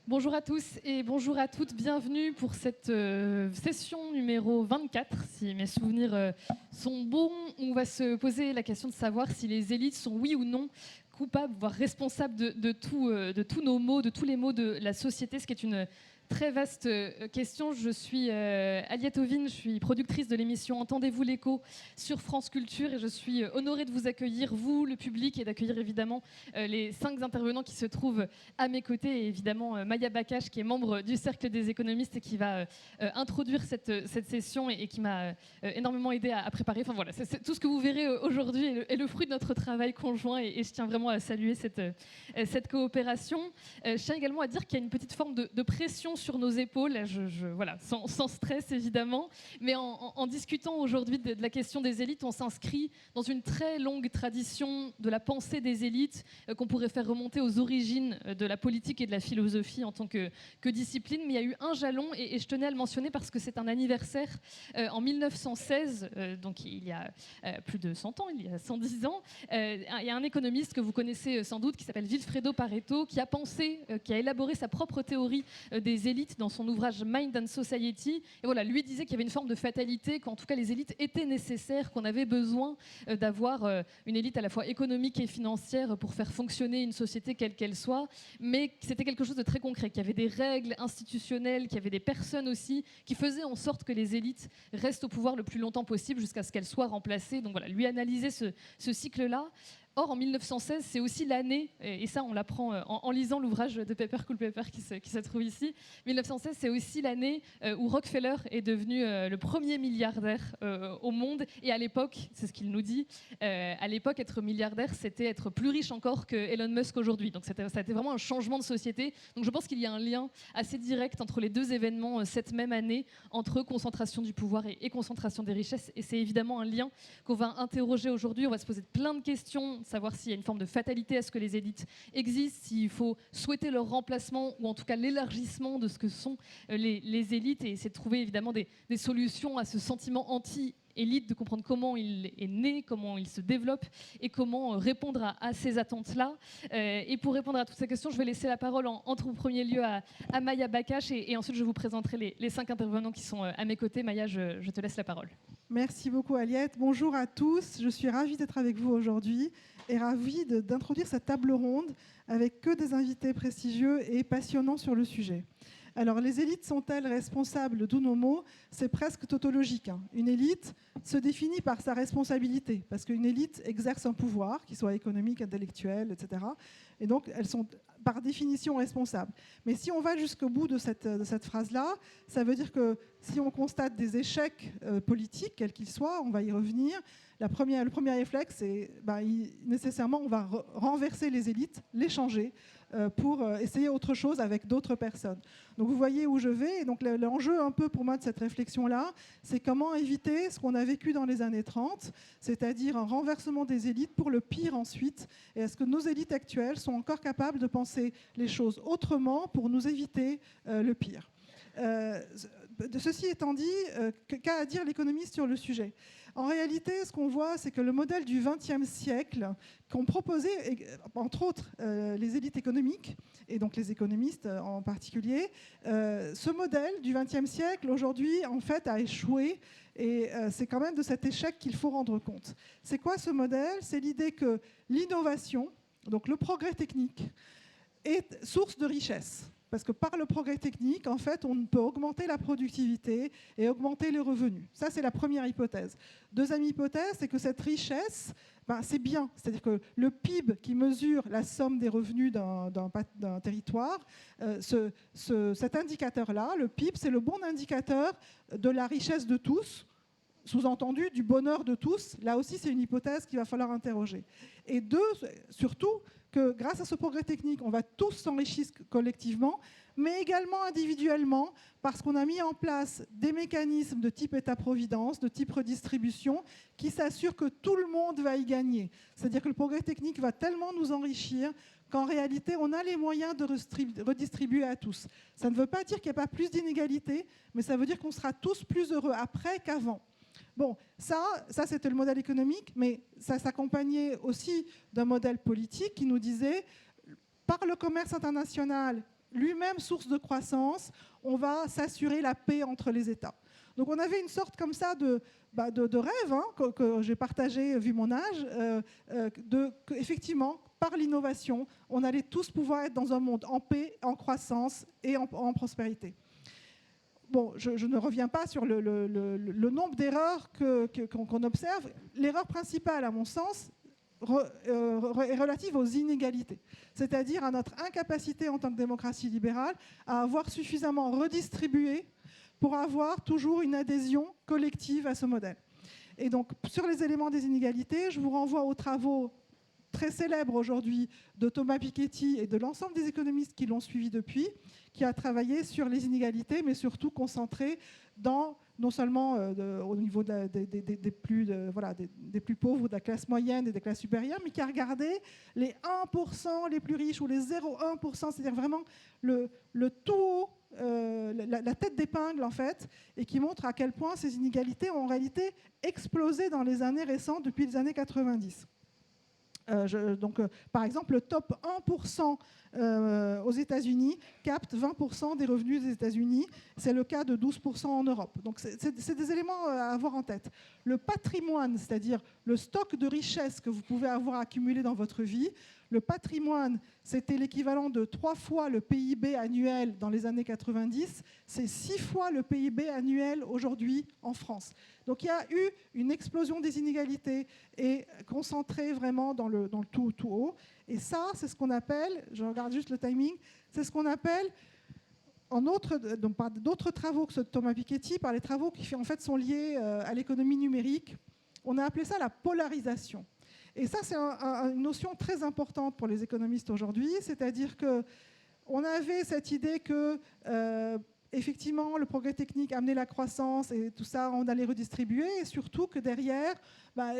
Bonjour à tous et bonjour à toutes, bienvenue pour cette session numéro 24, si mes souvenirs sont bons. On va se poser la question de savoir si les élites sont oui ou non coupables, voire responsables de tous nos maux, de tous les maux de la société, ce qui est une très vaste question. Je suis Aliette Ovine, je suis productrice de l'émission Entendez-vous l'écho sur France Culture et je suis honorée de vous accueillir, vous, le public, et d'accueillir évidemment les 5 intervenants qui se trouvent à mes côtés, et évidemment Maya Bakache, qui est membre du Cercle des économistes et qui va introduire cette session et qui m'a énormément aidé à préparer. Enfin voilà, c'est tout ce que vous verrez aujourd'hui est le fruit de notre travail conjoint, et je tiens vraiment à saluer cette coopération. Je tiens également à dire qu'il y a une petite forme de pression sur nos épaules, voilà, sans stress évidemment, mais en discutant aujourd'hui de la question des élites, on s'inscrit dans une très longue tradition de la pensée des élites qu'on pourrait faire remonter aux origines de la politique et de la philosophie en tant que discipline. Mais il y a eu un jalon, et je tenais à le mentionner parce que c'est un anniversaire. En 1916, donc il y a plus de 100 ans, il y a 110 ans, il y a un économiste que vous connaissez sans doute qui s'appelle Vilfredo Pareto, qui a pensé, qui a élaboré sa propre théorie des élites dans son ouvrage Mind and Society. Et voilà, lui disait qu'il y avait une forme de fatalité, qu'en tout cas les élites étaient nécessaires, qu'on avait besoin d'avoir une élite à la fois économique et financière pour faire fonctionner une société quelle qu'elle soit, mais que c'était quelque chose de très concret, qu'il y avait des règles institutionnelles, qu'il y avait des personnes aussi qui faisaient en sorte que les élites restent au pouvoir le plus longtemps possible jusqu'à ce qu'elles soient remplacées. Donc voilà, lui analyser ce cycle-là. Or, en 1916, c'est aussi l'année, et ça on l'apprend en lisant l'ouvrage de Pepper Cool Pepper qui se trouve ici, 1916, c'est aussi l'année où Rockefeller est devenu le premier milliardaire au monde. Et à l'époque, c'est ce qu'il nous dit, à l'époque, être milliardaire, c'était être plus riche encore que Elon Musk aujourd'hui. Donc ça a été vraiment un changement de société. Donc je pense qu'il y a un lien assez direct entre les deux événements cette même année, entre concentration du pouvoir et concentration des richesses. Et c'est évidemment un lien qu'on va interroger aujourd'hui. On va se poser plein de questions, savoir s'il y a une forme de fatalité à ce que les élites existent, s'il faut souhaiter leur remplacement ou en tout cas l'élargissement de ce que sont les élites, et essayer de trouver évidemment des solutions à ce sentiment anti-élite, de comprendre comment il est né, comment il se développe et comment répondre à ces attentes-là. Et pour répondre à toutes ces questions, je vais laisser la parole en tout premier lieu à Maya Bakache, et ensuite je vous présenterai les 5 intervenants qui sont à mes côtés. Maya, je te laisse la parole. Merci beaucoup Aliette. Bonjour à tous. Je suis ravie d'être avec vous aujourd'hui et ravie d'introduire cette table ronde avec que des invités prestigieux et passionnants sur le sujet. Alors, les élites sont-elles responsables de nos maux ? C'est presque tautologique. Une élite se définit par sa responsabilité, parce qu'une élite exerce un pouvoir, qu'il soit économique, intellectuel, etc. Et donc, elles sont par définition responsables. Mais si on va jusqu'au bout de cette phrase-là, ça veut dire que si on constate des échecs politiques, quels qu'ils soient, on va y revenir, le premier réflexe, c'est nécessairement on va renverser les élites, les changer, pour essayer autre chose avec d'autres personnes. Donc vous voyez où je vais. Et donc l'enjeu un peu pour moi de cette réflexion-là, c'est comment éviter ce qu'on a vécu dans les années 30, c'est-à-dire un renversement des élites pour le pire ensuite. Et est-ce que nos élites actuelles sont encore capables de penser les choses autrement pour nous éviter le pire ? Ceci étant dit, qu'a à dire l'économiste sur le sujet ? En réalité, ce qu'on voit, c'est que le modèle du XXe siècle qu'ont proposé, entre autres, les élites économiques, et donc les économistes en particulier, ce modèle du XXe siècle, aujourd'hui, en fait, a échoué, et c'est quand même de cet échec qu'il faut rendre compte. C'est quoi ce modèle ? C'est l'idée que l'innovation, donc le progrès technique, est source de richesse. Parce que par le progrès technique, en fait, on peut augmenter la productivité et augmenter les revenus. Ça, c'est la première hypothèse. Deuxième hypothèse, c'est que cette richesse, c'est bien. C'est-à-dire que le PIB qui mesure la somme des revenus d'un territoire, cet indicateur-là, le PIB, c'est le bon indicateur de la richesse de tous, sous-entendu du bonheur de tous. Là aussi, c'est une hypothèse qu'il va falloir interroger. Et surtout, que grâce à ce progrès technique, on va tous s'enrichir collectivement, mais également individuellement, parce qu'on a mis en place des mécanismes de type État-providence, de type redistribution, qui s'assurent que tout le monde va y gagner. C'est-à-dire que le progrès technique va tellement nous enrichir qu'en réalité, on a les moyens de redistribuer à tous. Ça ne veut pas dire qu'il n'y a pas plus d'inégalités, mais ça veut dire qu'on sera tous plus heureux après qu'avant. Bon, ça c'était le modèle économique, mais ça s'accompagnait aussi d'un modèle politique qui nous disait, par le commerce international lui-même source de croissance, on va s'assurer la paix entre les États. Donc on avait une sorte comme ça de rêve que j'ai partagé vu mon âge, effectivement, par l'innovation, on allait tous pouvoir être dans un monde en paix, en croissance et en prospérité. Bon, je ne reviens pas sur le nombre d'erreurs qu'on observe. L'erreur principale, à mon sens, est relative aux inégalités, c'est-à-dire à notre incapacité en tant que démocratie libérale à avoir suffisamment redistribué pour avoir toujours une adhésion collective à ce modèle. Et donc, sur les éléments des inégalités, je vous renvoie aux travaux très célèbres aujourd'hui de Thomas Piketty et de l'ensemble des économistes qui l'ont suivi depuis, qui a travaillé sur les inégalités, mais surtout concentré dans, non seulement au niveau des plus pauvres ou de la classe moyenne et des classes supérieures, mais qui a regardé les 1% les plus riches ou les 0,1%, c'est-à-dire vraiment le tout haut, la tête d'épingle en fait, et qui montre à quel point ces inégalités ont en réalité explosé dans les années récentes, depuis les années 90. Par exemple, le top 1% aux États-Unis capte 20% des revenus des États-Unis. C'est le cas de 12% en Europe. Donc, c'est des éléments à avoir en tête. Le patrimoine, c'est-à-dire le stock de richesse que vous pouvez avoir accumulé dans votre vie, le patrimoine, c'était l'équivalent de 3 fois le PIB annuel dans les années 90. C'est 6 fois le PIB annuel aujourd'hui en France. Donc il y a eu une explosion des inégalités et concentrée vraiment dans le tout haut. Et ça, c'est ce qu'on appelle, je regarde juste le timing, c'est ce qu'on appelle, par d'autres travaux que ceux de Thomas Piketty, par les travaux qui en fait sont liés à l'économie numérique, on a appelé ça la polarisation. Et ça, c'est une notion très importante pour les économistes aujourd'hui, c'est-à-dire qu'on avait cette idée que effectivement, le progrès technique amenait la croissance et tout ça, on allait redistribuer, et surtout que derrière,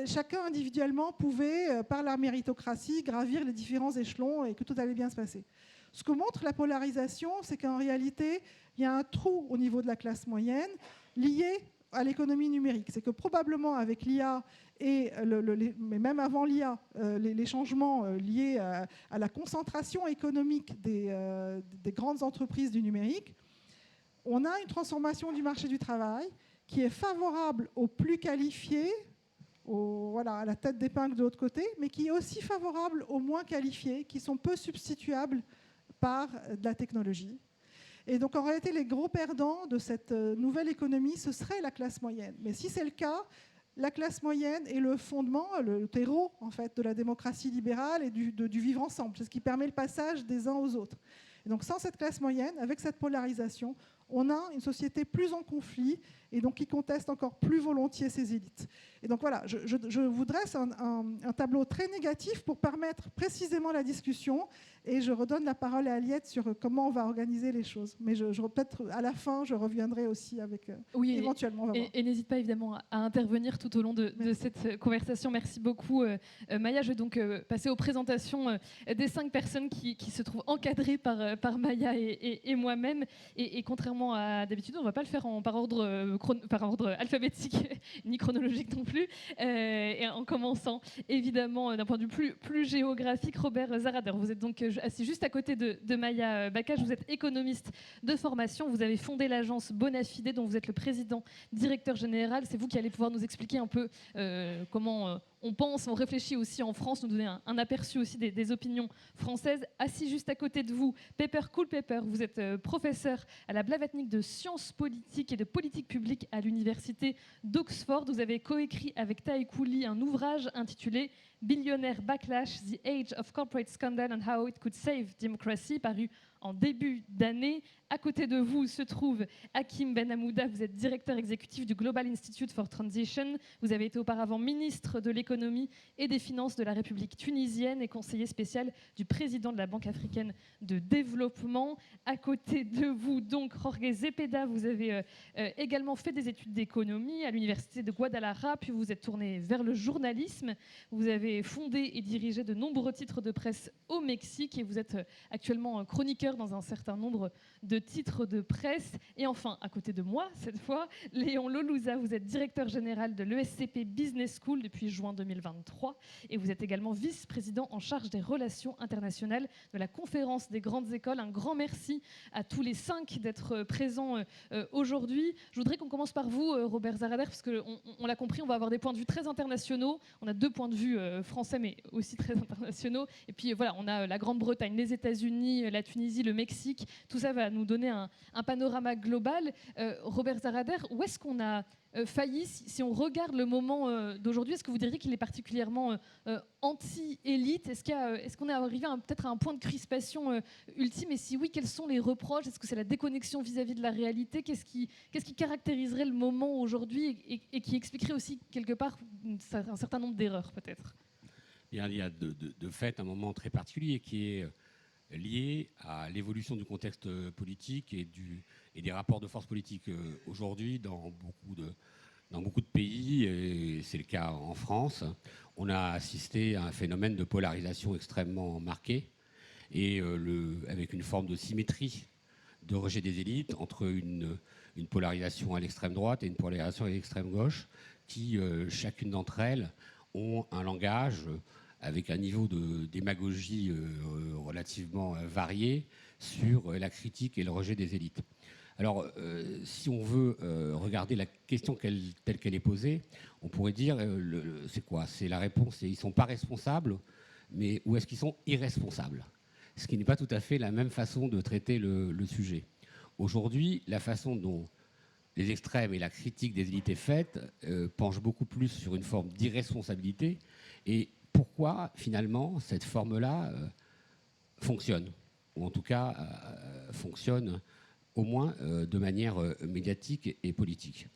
chacun individuellement pouvait, par la méritocratie, gravir les différents échelons et que tout allait bien se passer. Ce que montre la polarisation, c'est qu'en réalité, il y a un trou au niveau de la classe moyenne lié à l'économie numérique. C'est que probablement avec l'IA, mais même avant l'IA, les changements liés à la concentration économique des grandes entreprises du numérique, on a une transformation du marché du travail qui est favorable aux plus qualifiés, à la tête d'épingle de l'autre côté, mais qui est aussi favorable aux moins qualifiés, qui sont peu substituables par de la technologie. Et donc en réalité, les gros perdants de cette nouvelle économie, ce serait la classe moyenne. Mais si c'est le cas, la classe moyenne est le fondement, le terreau en fait, de la démocratie libérale et du vivre ensemble. C'est ce qui permet le passage des uns aux autres. Et donc sans cette classe moyenne, avec cette polarisation, on a une société plus en conflit et donc qui conteste encore plus volontiers ses élites. Et donc voilà, je vous dresse un tableau très négatif pour permettre précisément la discussion, et je redonne la parole à Aliette sur comment on va organiser les choses. Mais peut-être à la fin, je reviendrai aussi avec éventuellement. Et n'hésite pas évidemment à intervenir tout au long de cette conversation. Merci beaucoup Maya. Je vais donc passer aux présentations des 5 personnes qui se trouvent encadrées par Maya et moi-même. Et contrairement à d'habitude, on ne va pas le faire par ordre alphabétique ni chronologique non plus. Et en commençant évidemment d'un point de vue plus géographique, Robert Zarader, vous êtes donc assis juste à côté de Maya Bakache. Vous êtes économiste de formation. Vous avez fondé l'agence Bonafide, dont vous êtes le président directeur général. C'est vous qui allez pouvoir nous expliquer un peu comment on pense, on réfléchit aussi en France, nous donner un aperçu aussi des opinions françaises. Assis juste à côté de vous, Pepper Cool Pepper, vous êtes professeur à la Blavatnik de sciences politiques et de politique publique à l'université d'Oxford. Vous avez coécrit avec Taeku Lee un ouvrage intitulé Billionaire Backlash, The Age of Corporate Scandal and How It Could Save Democracy, paru en début d'année. À côté de vous se trouve Hakim Ben Hamouda, vous êtes directeur exécutif du Global Institute for Transition. Vous avez été auparavant ministre de l'économie et des finances de la République tunisienne et conseiller spécial du président de la Banque africaine de développement. À côté de vous, donc, Jorge Zepeda, vous avez également fait des études d'économie à l'université de Guadalajara, puis vous vous êtes tourné vers le journalisme. Vous avez avez fondé et dirigé de nombreux titres de presse au Mexique et vous êtes actuellement chroniqueur dans un certain nombre de titres de presse. Et enfin, à côté de moi, cette fois, Léon Lolouza, vous êtes directeur général de l'ESCP Business School depuis juin 2023 et vous êtes également vice-président en charge des relations internationales de la Conférence des grandes écoles. Un grand merci à tous les 5 d'être présents aujourd'hui. Je voudrais qu'on commence par vous, Robert Zarader, parce qu'on l'a compris, on va avoir des points de vue très internationaux. On a 2 points de vue français, mais aussi très internationaux. Et puis voilà, on a la Grande-Bretagne, les États-Unis, la Tunisie, le Mexique. Tout ça va nous donner un panorama global. Robert Zarader, où est-ce qu'on a failli, si on regarde le moment d'aujourd'hui? Est-ce que vous diriez qu'il est particulièrement anti-élite? Est-ce qu'on est arrivé peut-être à un point de crispation ultime? Et si oui, quels sont les reproches? Est-ce que c'est la déconnexion vis-à-vis de la réalité? Qu'est-ce qui caractériserait le moment aujourd'hui et qui expliquerait aussi quelque part un certain nombre d'erreurs peut-être? Il y a de fait un moment très particulier qui est lié à l'évolution du contexte politique et des rapports de force politique aujourd'hui dans beaucoup de pays, et c'est le cas en France. On a assisté à un phénomène de polarisation extrêmement marqué et avec une forme de symétrie de rejet des élites entre une polarisation à l'extrême droite et une polarisation à l'extrême gauche qui, chacune d'entre elles, ont un langage avec un niveau de démagogie relativement varié sur la critique et le rejet des élites. Alors, si on veut regarder la question telle qu'elle est posée, on pourrait dire, c'est quoi? C'est la réponse, c'est ils ne sont pas responsables, mais où est-ce qu'ils sont irresponsables? Ce qui n'est pas tout à fait la même façon de traiter le sujet. Aujourd'hui, la façon dont les extrêmes et la critique des élites est faite penche beaucoup plus sur une forme d'irresponsabilité. Et pourquoi, finalement, cette forme-là fonctionne, ou en tout cas fonctionne au moins de manière médiatique et politique.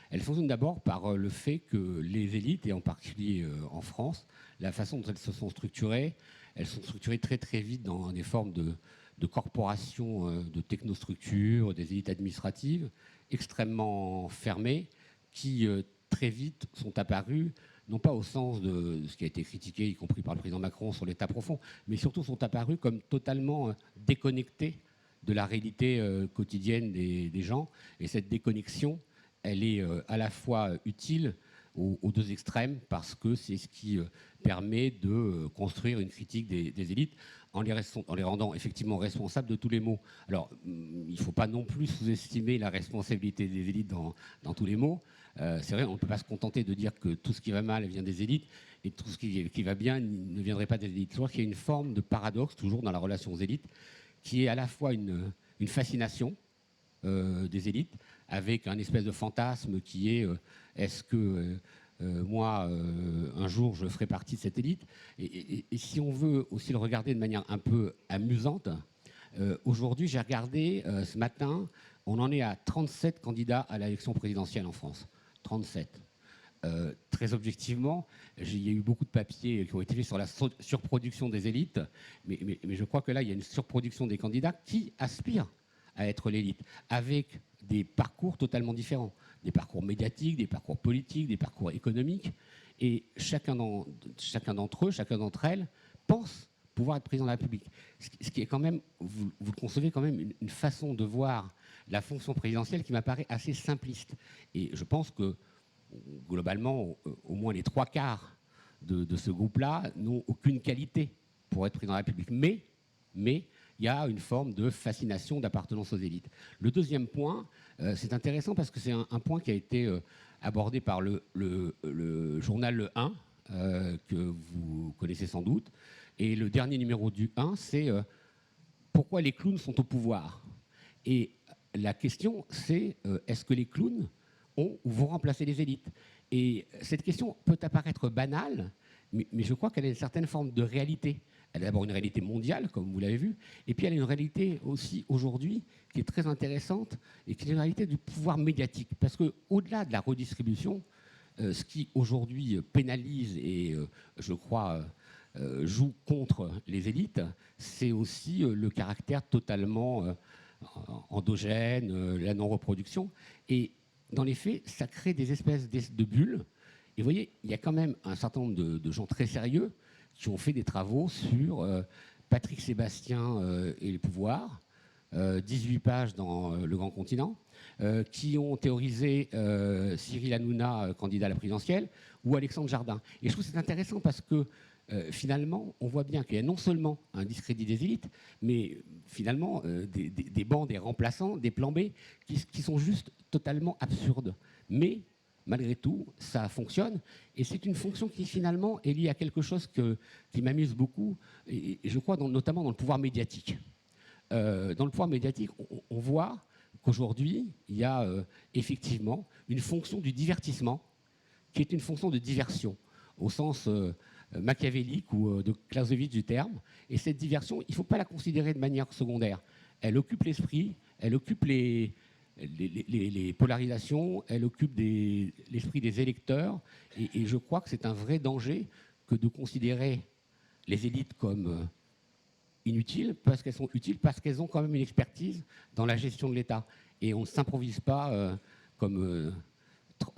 Elle fonctionne d'abord par le fait que les élites, et en particulier en France, la façon dont elles se sont structurées, elles sont structurées très très vite dans des formes de corporations, de technostructures, des élites administratives extrêmement fermées, qui très vite sont apparues, non pas au sens de ce qui a été critiqué, y compris par le président Macron, sur l'État profond, mais surtout sont apparues comme totalement déconnectées de la réalité quotidienne des gens. Et cette déconnexion, elle est à la fois utile aux 2 extrêmes, parce que c'est ce qui permet de construire une critique des élites en les rendant effectivement responsables de tous les maux. Alors, il ne faut pas non plus sous-estimer la responsabilité des élites dans tous les maux. C'est vrai, on ne peut pas se contenter de dire que tout ce qui va mal vient des élites et tout ce qui va bien ne viendrait pas des élites. Je crois qu'il y a une forme de paradoxe toujours dans la relation aux élites, qui est à la fois une fascination des élites, avec un espèce de fantasme qui est est-ce que moi, un jour, je ferai partie de cette élite? Et si on veut aussi le regarder de manière un peu amusante, aujourd'hui, j'ai regardé ce matin, on en est à 37 candidats à l'élection présidentielle en France. 37. Très objectivement, il y a eu beaucoup de papiers qui ont été faits sur la surproduction des élites, mais je crois que là, il y a une surproduction des candidats qui aspirent à être l'élite, avec des parcours totalement différents, des parcours médiatiques, des parcours politiques, des parcours économiques, et chacun d'entre eux, chacun d'entre elles, pense pouvoir être président de la République. Ce qui est quand même, vous le concevez quand même, une façon de voir la fonction présidentielle qui m'apparaît assez simpliste. Et je pense que globalement, au moins les 3/4 de ce groupe-là n'ont aucune qualité pour être président de la République. Mais il y a une forme de fascination d'appartenance aux élites. Le deuxième point, c'est intéressant parce que c'est un point qui a été abordé par le journal Le 1, que vous connaissez sans doute. Et le dernier numéro du 1, c'est pourquoi les clowns sont au pouvoir. Et la question, c'est est-ce que les clowns ont ou vont remplacer les élites? Et cette question peut apparaître banale, mais je crois qu'elle a une certaine forme de réalité. Elle a d'abord une réalité mondiale, comme vous l'avez vu, et puis elle a une réalité aussi aujourd'hui qui est très intéressante et qui est une réalité du pouvoir médiatique. Parce qu'au-delà de la redistribution, ce qui aujourd'hui pénalise et, je crois, joue contre les élites, c'est aussi le caractère totalement endogène, la non-reproduction. Et dans les faits, ça crée des espèces de bulles Et vous voyez, il y a quand même un certain nombre de gens très sérieux qui ont fait des travaux sur Patrick Sébastien et le pouvoir, 18 pages dans Le Grand Continent, qui ont théorisé Cyril Hanouna, candidat à la présidentielle, ou Alexandre Jardin. Et je trouve que c'est intéressant parce que finalement, on voit bien qu'il y a non seulement un discrédit des élites, mais finalement des bancs, des remplaçants, des plans B qui sont juste totalement absurdes. Mais malgré tout, ça fonctionne. Et c'est une fonction qui finalement est liée à quelque chose qui m'amuse beaucoup, et je crois notamment dans le pouvoir médiatique. Dans le pouvoir médiatique, on voit qu'aujourd'hui, il y a effectivement une fonction du divertissement qui est une fonction de diversion, au sens machiavélique ou de Clausewitz du terme. Et cette diversion, il ne faut pas la considérer de manière secondaire. Elle occupe l'esprit, elle occupe les polarisations, elle occupe l'esprit des électeurs. Et je crois que c'est un vrai danger que de considérer les élites comme inutiles, parce qu'elles sont utiles, parce qu'elles ont quand même une expertise dans la gestion de l'État. Et on ne s'improvise pas comme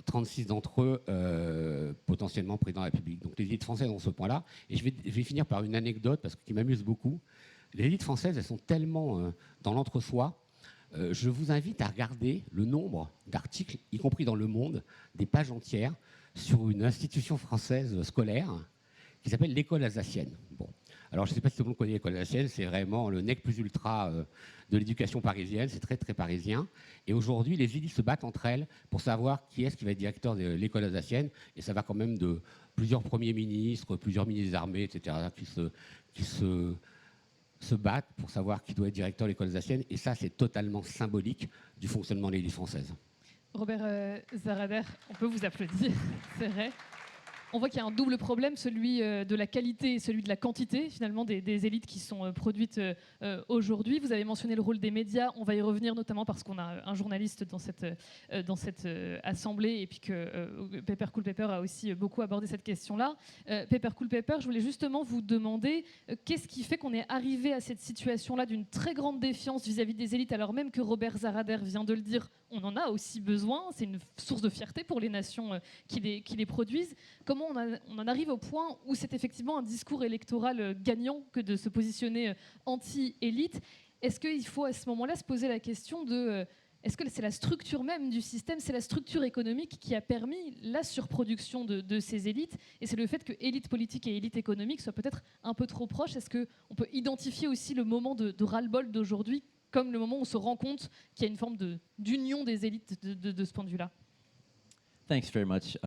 36 d'entre eux potentiellement présidents de la République. Donc les élites françaises ont ce point-là. Et je vais finir par une anecdote parce qui m'amuse beaucoup. Les élites françaises, elles sont tellement dans l'entre-soi. Je vous invite à regarder le nombre d'articles, y compris dans Le Monde, des pages entières sur une institution française scolaire qui s'appelle l'école alsacienne. Bon. Alors, je ne sais pas si tout le monde connaît l'école alsacienne, c'est vraiment le nec plus ultra de l'éducation parisienne, c'est très, très parisien. Et aujourd'hui, les élites se battent entre elles pour savoir qui est-ce qui va être directeur de l'école alsacienne. Et ça va quand même de plusieurs premiers ministres, plusieurs ministres des armées, etc., qui se battent pour savoir qui doit être directeur de l'école alsacienne. Et ça, c'est totalement symbolique du fonctionnement de l'élite française. Robert Zarader, on peut vous applaudir, c'est vrai. On voit qu'il y a un double problème, celui de la qualité et celui de la quantité, finalement, des élites qui sont produites aujourd'hui. Vous avez mentionné le rôle des médias. On va y revenir, notamment parce qu'on a un journaliste dans cette assemblée, et puis que Pepper Cool Pepper a aussi beaucoup abordé cette question-là. Pepper Cool Pepper, je voulais justement vous demander qu'est-ce qui fait qu'on est arrivé à cette situation-là d'une très grande défiance vis-à-vis des élites, alors même que Robert Zarader vient de le dire, on en a aussi besoin. C'est une source de fierté pour les nations qui les produisent. Comment on en arrive au point où c'est effectivement un discours électoral gagnant que de se positionner anti-élite? Est-ce qu'il faut à ce moment-là se poser la question de est-ce que c'est la structure même du système, c'est la structure économique qui a permis la surproduction de ces élites, et c'est le fait que élite politique et élite économique soient peut-être un peu trop proches? Est-ce qu'on peut identifier aussi le moment de ras-le-bol d'aujourd'hui comme le moment où on se rend compte qu'il y a une forme d'union des élites de ce point de vue-là? Thanks very much.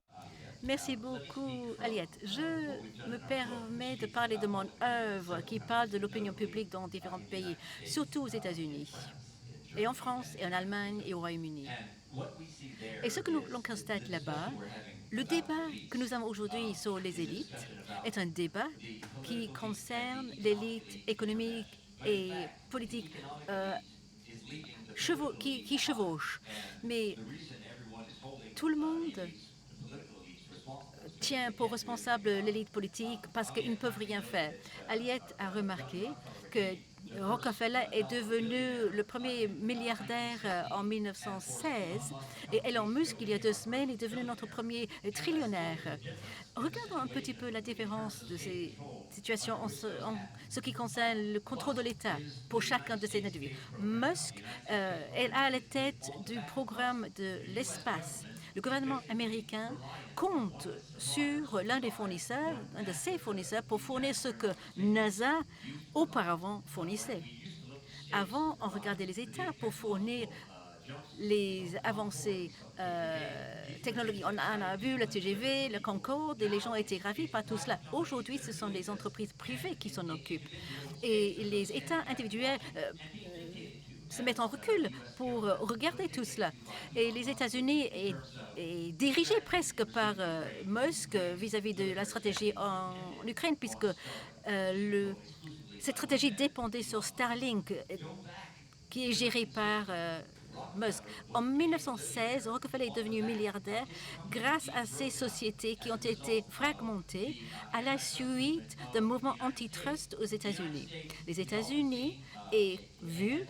Merci beaucoup, Aliette. Je me permets de parler de mon œuvre qui parle de l'opinion publique dans différents pays, surtout aux États-Unis, et en France, et en Allemagne, et au Royaume-Uni. Et ce que l'on constate là-bas, le débat que nous avons aujourd'hui sur les élites est un débat qui concerne l'élite économique et politique qui chevauche. Mais tout le monde tient pour responsable l'élite politique parce qu'ils ne peuvent rien faire. Aliette a remarqué que Rockefeller est devenu le premier milliardaire en 1916 et Elon Musk, il y a 2 semaines, est devenu notre premier trillionnaire. Regardons un petit peu la différence de ces situations en ce qui concerne le contrôle de l'État pour chacun de ces individus. Musk est à la tête du programme de l'espace. Le gouvernement américain compte sur l'un de ses fournisseurs pour fournir ce que NASA auparavant fournissait. Avant, on regardait les États pour fournir les avancées technologiques. On a vu le TGV, le Concorde, et les gens étaient ravis par tout cela. Aujourd'hui, ce sont les entreprises privées qui s'en occupent. Et les États individuels se mettent en recul pour regarder tout cela. Et les États-Unis est dirigé presque par Musk vis-à-vis de la stratégie en Ukraine, puisque cette stratégie dépendait sur Starlink, qui est géré par Musk. En 1916, Rockefeller est devenu milliardaire grâce à ces sociétés qui ont été fragmentées à la suite d'un mouvement antitrust aux États-Unis. Les États-Unis est vu,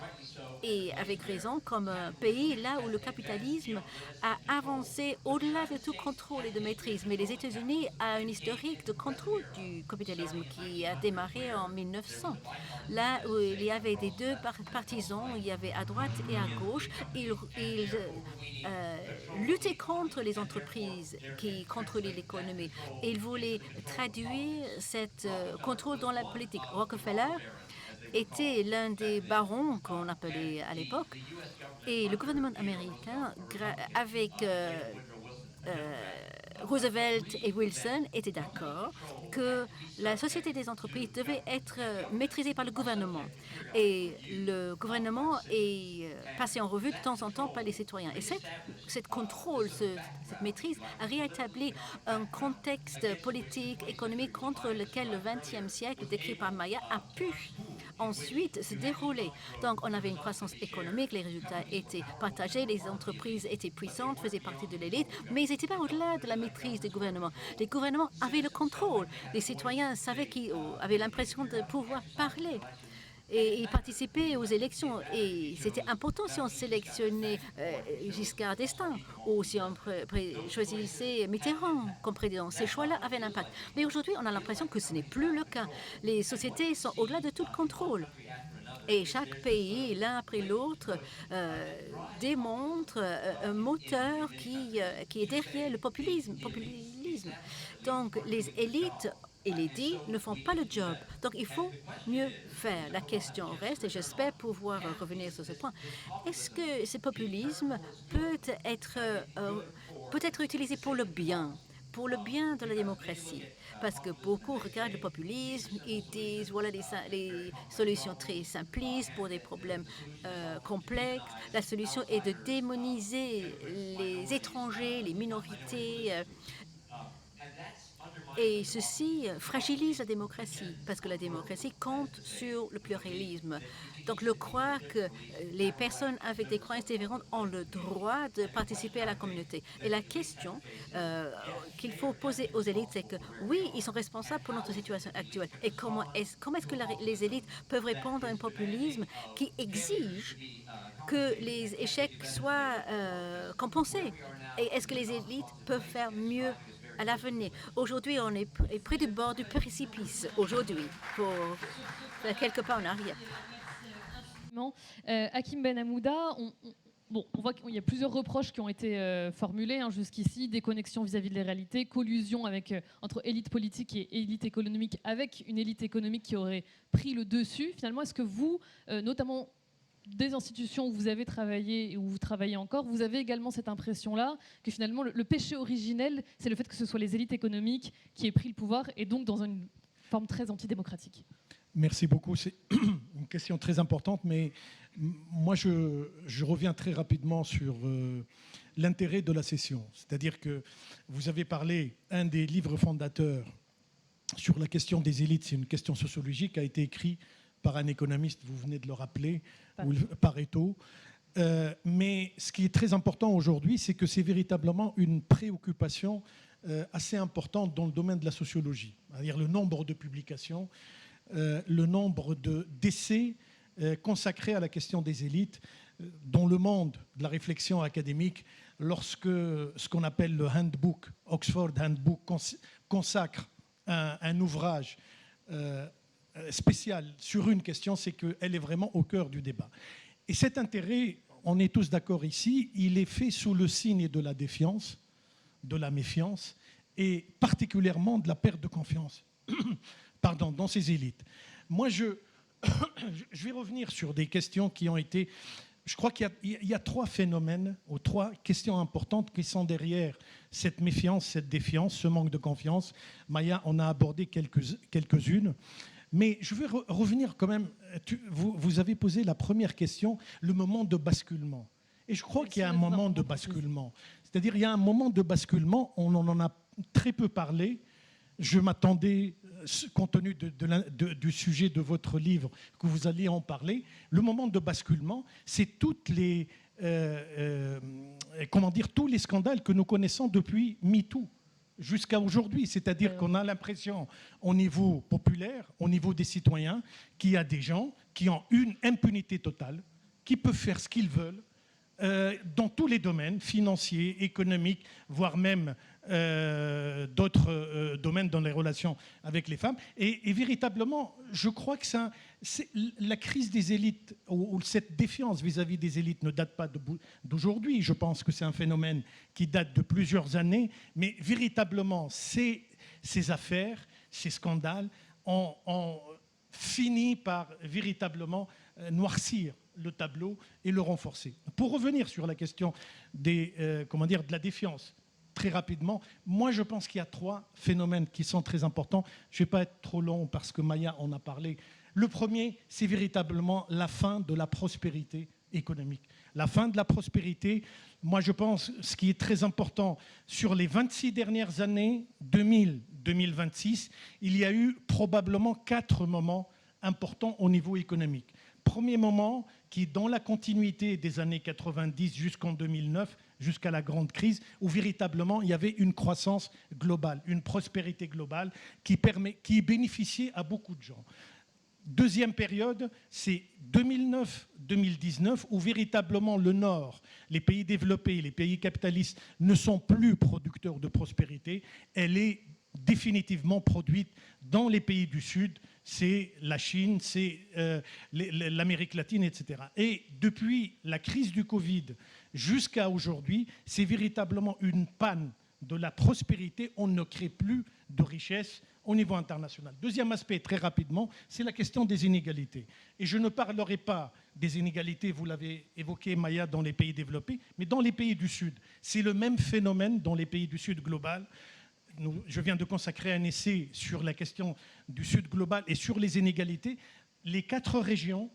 et avec raison, comme un pays là où le capitalisme a avancé au-delà de tout contrôle et de maîtrise. Mais les États-Unis ont un historique de contrôle du capitalisme qui a démarré en 1900. Là où il y avait des deux partisans, il y avait à droite et à gauche, ils luttaient contre les entreprises qui contrôlaient l'économie. Et ils voulaient traduire ce contrôle dans la politique. Rockefeller était l'un des barons qu'on appelait à l'époque, et le gouvernement américain, avec Roosevelt et Wilson, étaient d'accord que la société des entreprises devait être maîtrisée par le gouvernement. Et le gouvernement est passé en revue de temps en temps par les citoyens. Et cette contrôle, cette maîtrise a rétabli un contexte politique, économique contre lequel le XXe siècle, décrit par Maya, a pu ensuite se dérouler. Donc, on avait une croissance économique, les résultats étaient partagés, les entreprises étaient puissantes, faisaient partie de l'élite, mais ils n'étaient pas au-delà de la maîtrise des gouvernements. Les gouvernements avaient le contrôle. Les citoyens avaient l'impression de pouvoir parler. Et ils participaient aux élections. Et c'était important si on sélectionnait Giscard d'Estaing ou si on choisissait Mitterrand comme président. Ces choix-là avaient un impact. Mais aujourd'hui, on a l'impression que ce n'est plus le cas. Les sociétés sont au-delà de tout contrôle. Et chaque pays, l'un après l'autre, démontre un moteur qui est derrière le populisme. Donc, les élites et les dits ne font pas le job. Donc, il faut mieux faire. La question reste, et j'espère pouvoir revenir sur ce point, est-ce que ce populisme peut être utilisé pour le bien de la démocratie? Parce que beaucoup regardent le populisme et disent, voilà les solutions très simplistes pour des problèmes complexes. La solution est de démoniser les étrangers, les minorités, et ceci fragilise la démocratie, parce que la démocratie compte sur le pluralisme. Donc, croire que les personnes avec des croyances différentes ont le droit de participer à la communauté. Et la question qu'il faut poser aux élites, c'est que oui, ils sont responsables pour notre situation actuelle. Et comment est-ce que les élites peuvent répondre à un populisme qui exige que les échecs soient compensés? Et est-ce que les élites peuvent faire mieux à l'avenir? Aujourd'hui, on est près du bord du précipice, aujourd'hui, pour faire quelques pas en arrière. Hakim Ben Hamouda, on voit qu'il y a plusieurs reproches qui ont été formulés jusqu'ici, déconnexion vis-à-vis de la réalité, collusion entre élite politique et élite économique, avec une élite économique qui aurait pris le dessus. Finalement, est-ce que vous, notamment des institutions où vous avez travaillé et où vous travaillez encore, vous avez également cette impression-là que finalement le péché originel, c'est le fait que ce soit les élites économiques qui aient pris le pouvoir et donc dans une forme très antidémocratique? Merci beaucoup. C'est une question très importante, mais moi je reviens très rapidement sur l'intérêt de la session. C'est-à-dire que vous avez parlé, un des livres fondateurs sur la question des élites, c'est une question sociologique, a été écrit par un économiste, vous venez de le rappeler, Pareto. Mais ce qui est très important aujourd'hui, c'est que c'est véritablement une préoccupation assez importante dans le domaine de la sociologie. C'est-à-dire le nombre de publications, le nombre d'essais consacrés à la question des élites dans le monde de la réflexion académique, lorsque ce qu'on appelle le handbook, Oxford Handbook, consacre un ouvrage spécial sur une question, c'est qu'elle est vraiment au cœur du débat. Et cet intérêt, on est tous d'accord ici, il est fait sous le signe de la défiance, de la méfiance et particulièrement de la perte de confiance dans ces élites. Moi, je vais revenir sur des questions qui ont été... Je crois qu'il y a trois phénomènes ou trois questions importantes qui sont derrière cette méfiance, cette défiance, ce manque de confiance. Maya en a abordé quelques-unes. Mais je vais revenir quand même. Vous avez posé la première question, le moment de basculement. Et je crois qu'il y a un moment de basculement. C'est-à-dire il y a un moment de basculement, on en a très peu parlé. Je m'attendais, compte tenu du sujet de votre livre, que vous alliez en parler. Le moment de basculement, c'est tous les scandales que nous connaissons depuis MeToo jusqu'à aujourd'hui. C'est-à-dire qu'on a l'impression, au niveau populaire, au niveau des citoyens, qu'il y a des gens qui ont une impunité totale, qui peuvent faire ce qu'ils veulent, dans tous les domaines, financiers, économiques, voire même d'autres domaines dans les relations avec les femmes. Et véritablement, je crois que la crise des élites, ou cette défiance vis-à-vis des élites ne date pas d'aujourd'hui. Je pense que c'est un phénomène qui date de plusieurs années. Mais véritablement, ces affaires, ces scandales ont fini par véritablement noircir le tableau et le renforcer. Pour revenir sur la question de la défiance, très rapidement, moi je pense qu'il y a 3 phénomènes qui sont très importants. Je ne vais pas être trop long parce que Maya en a parlé. Le premier, c'est véritablement la fin de la prospérité économique. La fin de la prospérité, moi je pense, ce qui est très important, sur les 26 dernières années, 2000-2026, il y a eu probablement 4 moments importants au niveau économique. Premier moment qui est dans la continuité des années 90 jusqu'en 2009, jusqu'à la grande crise, où véritablement il y avait une croissance globale, une prospérité globale qui bénéficiait à beaucoup de gens. Deuxième période, c'est 2009-2019, où véritablement le Nord, les pays développés, les pays capitalistes ne sont plus producteurs de prospérité. Elle est définitivement produite dans les pays du Sud, c'est la Chine, c'est l'Amérique latine, etc. Et depuis la crise du Covid jusqu'à aujourd'hui, c'est véritablement une panne de la prospérité. On ne crée plus de richesse au niveau international. Deuxième aspect, très rapidement, c'est la question des inégalités. Et je ne parlerai pas des inégalités, vous l'avez évoqué, Maya, dans les pays développés, mais dans les pays du Sud. C'est le même phénomène dans les pays du Sud global. Je viens de consacrer un essai sur la question du Sud global et sur les inégalités. Les 4 régions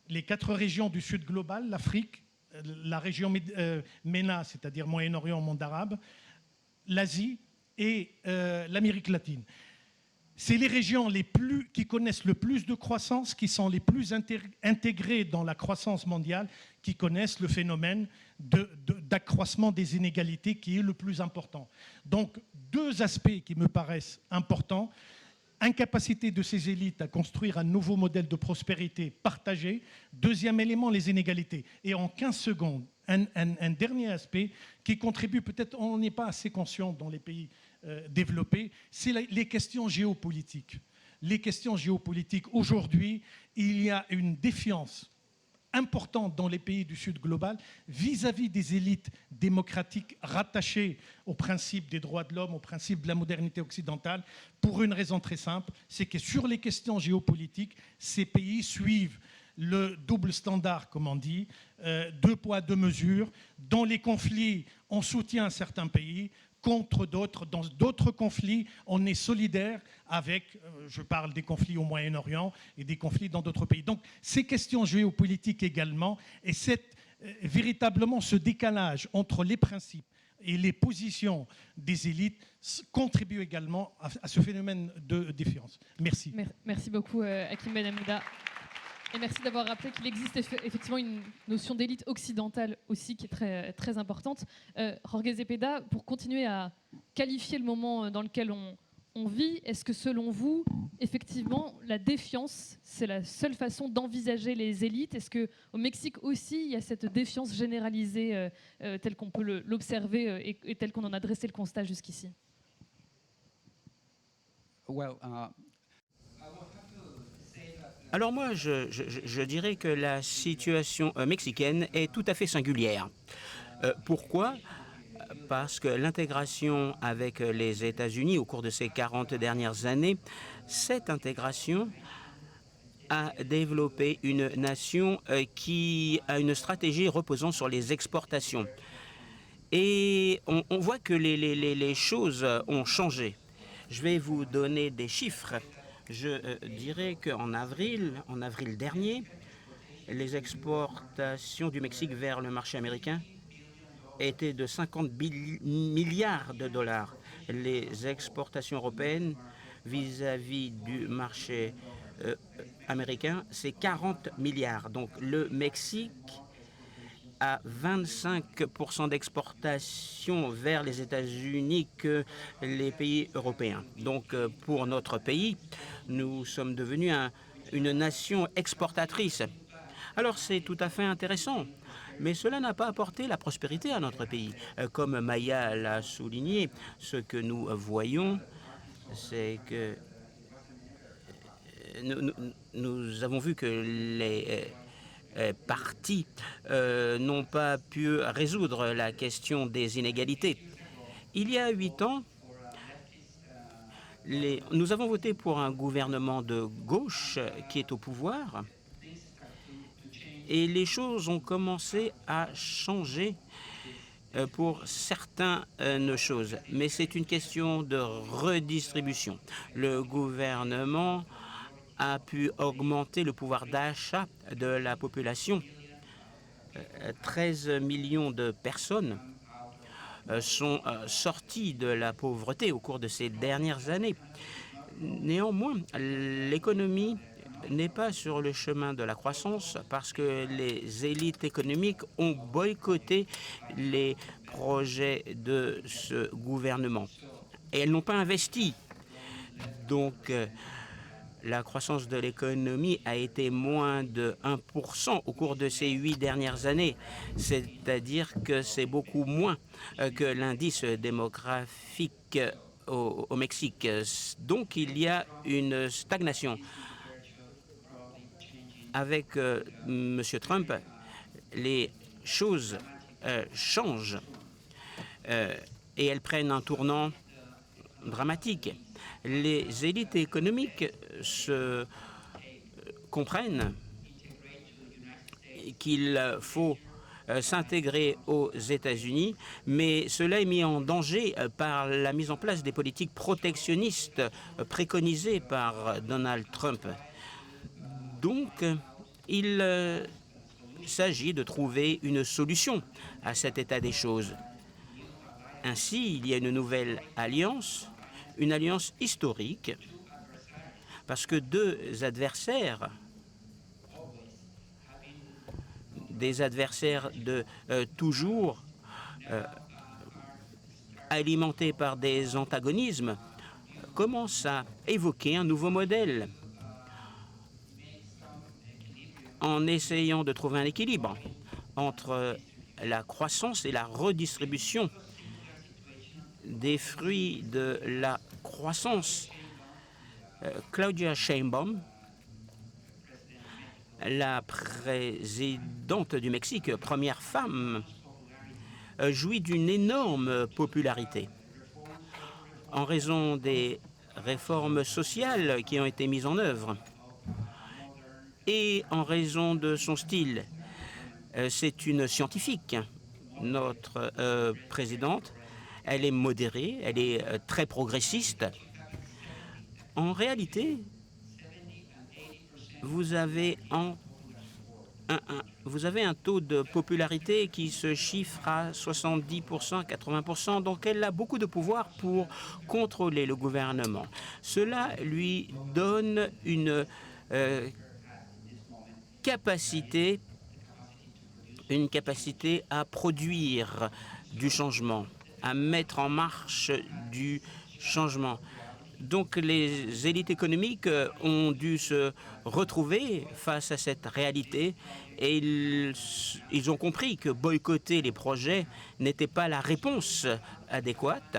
du Sud global, l'Afrique, la région MENA, c'est-à-dire Moyen-Orient, monde arabe, l'Asie et l'Amérique latine. C'est les régions qui connaissent le plus de croissance, qui sont les plus intégrées dans la croissance mondiale, qui connaissent le phénomène d'accroissement des inégalités qui est le plus important. Donc, 2 aspects qui me paraissent importants. Incapacité de ces élites à construire un nouveau modèle de prospérité partagé. Deuxième élément, les inégalités. Et en 15 secondes, un dernier aspect qui contribue, peut-être on n'est pas assez conscient dans les pays développés, c'est les questions géopolitiques. Les questions géopolitiques. Aujourd'hui, il y a une défiance importante dans les pays du Sud global vis-à-vis des élites démocratiques rattachées aux principes des droits de l'homme, aux principes de la modernité occidentale, pour une raison très simple, c'est que sur les questions géopolitiques, ces pays suivent le double standard, comme on dit, 2 poids, 2 mesures. Dans les conflits, on soutient certains pays, contre d'autres. Dans d'autres conflits, on est solidaire avec, je parle des conflits au Moyen-Orient et des conflits dans d'autres pays. Donc, ces questions géopolitiques également, et véritablement ce décalage entre les principes et les positions des élites contribue également à ce phénomène de défiance. Merci. Merci beaucoup, Hakim Ben Hamouda. Et merci d'avoir rappelé qu'il existe effectivement une notion d'élite occidentale aussi qui est très, très importante. Jorge Zepeda, pour continuer à qualifier le moment dans lequel on vit, est-ce que selon vous, effectivement, la défiance, c'est la seule façon d'envisager les élites? Est-ce qu'au Mexique aussi, il y a cette défiance généralisée telle qu'on peut l'observer et telle qu'on en a dressé le constat jusqu'ici? Alors moi, je dirais que la situation mexicaine est tout à fait singulière. Pourquoi? Parce que l'intégration avec les États-Unis au cours de ces 40 dernières années, cette intégration a développé une nation qui a une stratégie reposant sur les exportations. Et on voit que les choses ont changé. Je vais vous donner des chiffres. Je dirais qu'en avril dernier, les exportations du Mexique vers le marché américain étaient de 50 milliards de dollars. Les exportations européennes vis-à-vis du marché américain, c'est 40 milliards. Donc le Mexique à 25% d'exportation vers les États-Unis que les pays européens. Donc pour notre pays, nous sommes devenus une nation exportatrice. Alors c'est tout à fait intéressant. Mais cela n'a pas apporté la prospérité à notre pays. Comme Maya l'a souligné, ce que nous voyons, c'est que nous avons vu que les partis n'ont pas pu résoudre la question des inégalités. Il y a 8 ans, nous avons voté pour un gouvernement de gauche qui est au pouvoir et les choses ont commencé à changer pour certaines choses. Mais c'est une question de redistribution. Le gouvernement a pu augmenter le pouvoir d'achat de la population. 13 millions de personnes sont sorties de la pauvreté au cours de ces dernières années. Néanmoins, l'économie n'est pas sur le chemin de la croissance parce que les élites économiques ont boycotté les projets de ce gouvernement. Et elles n'ont pas investi. Donc, la croissance de l'économie a été moins de 1% au cours de ces 8 dernières années. C'est-à-dire que c'est beaucoup moins que l'indice démographique au Mexique. Donc, il y a une stagnation. Avec M. Trump, les choses changent et elles prennent un tournant dramatique. Les élites économiques se comprennent qu'il faut s'intégrer aux États-Unis, mais cela est mis en danger par la mise en place des politiques protectionnistes préconisées par Donald Trump. Donc, il s'agit de trouver une solution à cet état des choses. Ainsi, il y a une nouvelle alliance, une alliance historique, parce que deux adversaires, des adversaires de toujours alimentés par des antagonismes, commencent à évoquer un nouveau modèle en essayant de trouver un équilibre entre la croissance et la redistribution des fruits de la croissance. Claudia Sheinbaum, la présidente du Mexique, première femme, jouit d'une énorme popularité en raison des réformes sociales qui ont été mises en œuvre et en raison de son style. C'est une scientifique, notre présidente. Elle est modérée, elle est très progressiste. En réalité, vous avez un taux de popularité qui se chiffre à 70%, 80%. Donc elle a beaucoup de pouvoir pour contrôler le gouvernement. Cela lui donne une capacité à produire du changement, à mettre en marche du changement. Donc les élites économiques ont dû se retrouver face à cette réalité et ils ont compris que boycotter les projets n'était pas la réponse adéquate.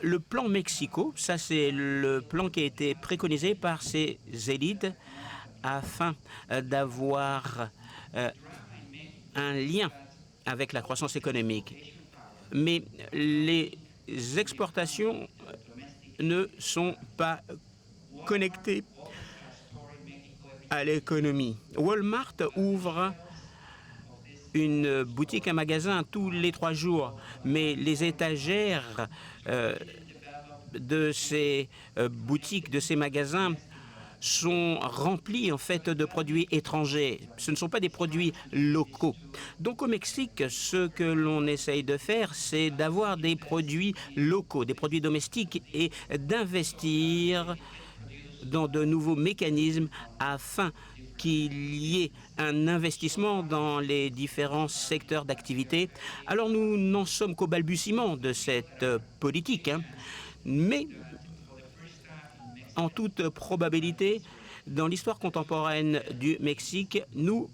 Le plan Mexico, ça c'est le plan qui a été préconisé par ces élites afin d'avoir un lien avec la croissance économique. Mais les exportations ne sont pas connectées à l'économie. Walmart ouvre une boutique, un magasin tous les 3 jours, mais les étagères de ces boutiques, de ces magasins, sont remplis en fait de produits étrangers. Ce ne sont pas des produits locaux. Donc au Mexique, ce que l'on essaye de faire, c'est d'avoir des produits locaux, des produits domestiques et d'investir dans de nouveaux mécanismes afin qu'il y ait un investissement dans les différents secteurs d'activité. Alors nous n'en sommes qu'au balbutiement de cette politique, mais en toute probabilité, Dans l'histoire contemporaine du Mexique, nous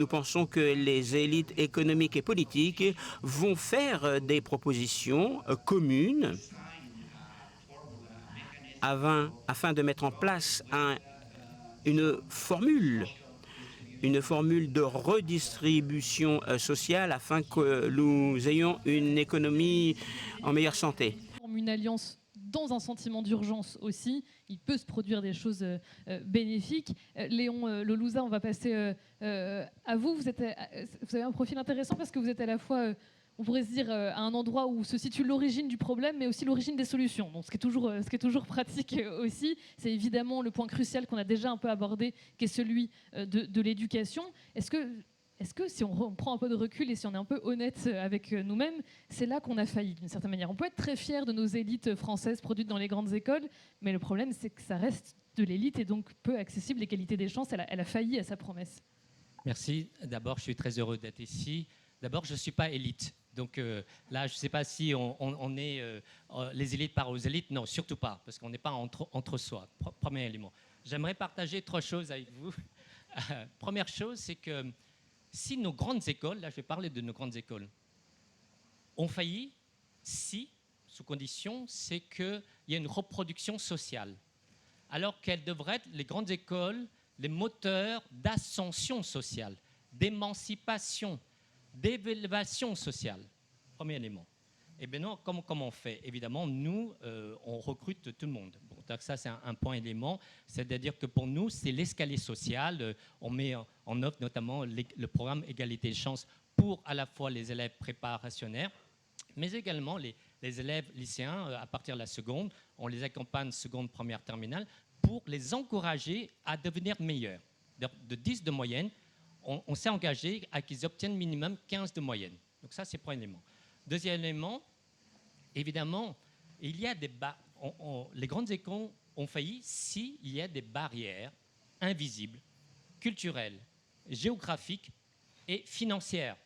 pensons que les élites économiques et politiques vont faire des propositions communes afin de mettre en place une formule de redistribution sociale afin que nous ayons une économie en meilleure santé. Une alliance dans un sentiment d'urgence aussi, il peut se produire des choses bénéfiques. Léon Lelouza, on va passer à vous. Vous avez un profil intéressant parce que vous êtes à la fois, on pourrait se dire, à un endroit où se situe l'origine du problème, mais aussi l'origine des solutions. Donc, ce qui est toujours pratique aussi, c'est évidemment le point crucial qu'on a déjà un peu abordé, qui est celui de l'éducation. Est-ce que si on prend un peu de recul et si on est un peu honnête avec nous-mêmes, c'est là qu'on a failli d'une certaine manière. On peut être très fier de nos élites françaises produites dans les grandes écoles, mais le problème c'est que ça reste de l'élite et donc peu accessible. L'égalité des chances, elle a failli à sa promesse. Merci. D'abord, je suis très heureux d'être ici. D'abord, je ne suis pas élite. Donc là, je ne sais pas si on est les élites par aux élites. Non, surtout pas, parce qu'on n'est pas entre soi. Premier élément. J'aimerais partager trois choses avec vous. Première chose, c'est que si nos grandes écoles, là je vais parler de nos grandes écoles, ont failli, sous condition, c'est qu'il y a une reproduction sociale. Alors qu'elles devraient être, les grandes écoles, les moteurs d'ascension sociale, d'émancipation, d'élévation sociale. Premier élément. Et bien non, comment on fait? Évidemment, nous, on recrute tout le monde. Bon, donc ça, c'est un point élément. C'est-à-dire que pour nous, c'est l'escalier social. On met en œuvre notamment le programme Égalité des chances pour à la fois les élèves préparationnaires, mais également les élèves lycéens à partir de la seconde. On les accompagne seconde, première, terminale pour les encourager à devenir meilleurs. De 10 de moyenne, on s'est engagé à qu'ils obtiennent minimum 15 de moyenne. Donc ça, c'est le premier élément. Deuxième élément, évidemment, il y a les grandes écoles ont failli s'il y a des barrières invisibles, culturelles, géographiques et financières.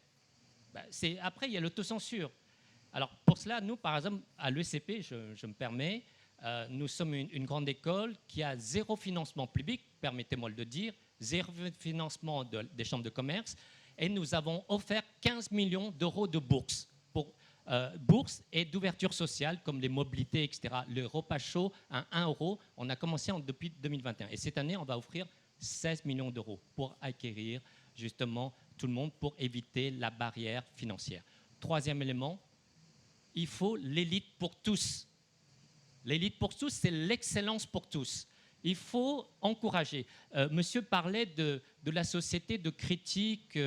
Après, il y a l'autocensure. Alors, pour cela, nous, par exemple, à l'ECP, je me permets, nous sommes une grande école qui a zéro financement public, permettez-moi de le dire, zéro financement des chambres de commerce, et nous avons offert 15 millions d'euros de bourses. Bourses et d'ouverture sociale comme les mobilités, etc. Le repas chaud à 1 euro, on a commencé depuis 2021. Et cette année, on va offrir 16 millions d'euros pour acquérir justement tout le monde pour éviter la barrière financière. Troisième élément, il faut l'élite pour tous. L'élite pour tous, c'est l'excellence pour tous. Il faut encourager. Monsieur parlait de la société de critique.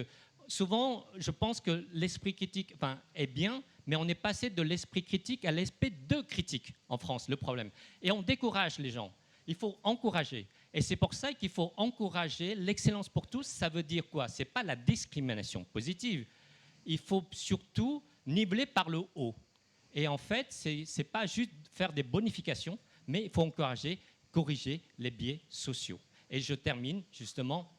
Souvent, je pense que l'esprit critique est bien, mais on est passé de l'esprit critique à l'esprit de critique en France, le problème. Et on décourage les gens. Il faut encourager. Et c'est pour ça qu'il faut encourager l'excellence pour tous. Ça veut dire quoi? Ce n'est pas la discrimination positive. Il faut surtout niveler par le haut. Et en fait, ce n'est pas juste faire des bonifications, mais il faut encourager, corriger les biais sociaux. Et je termine justement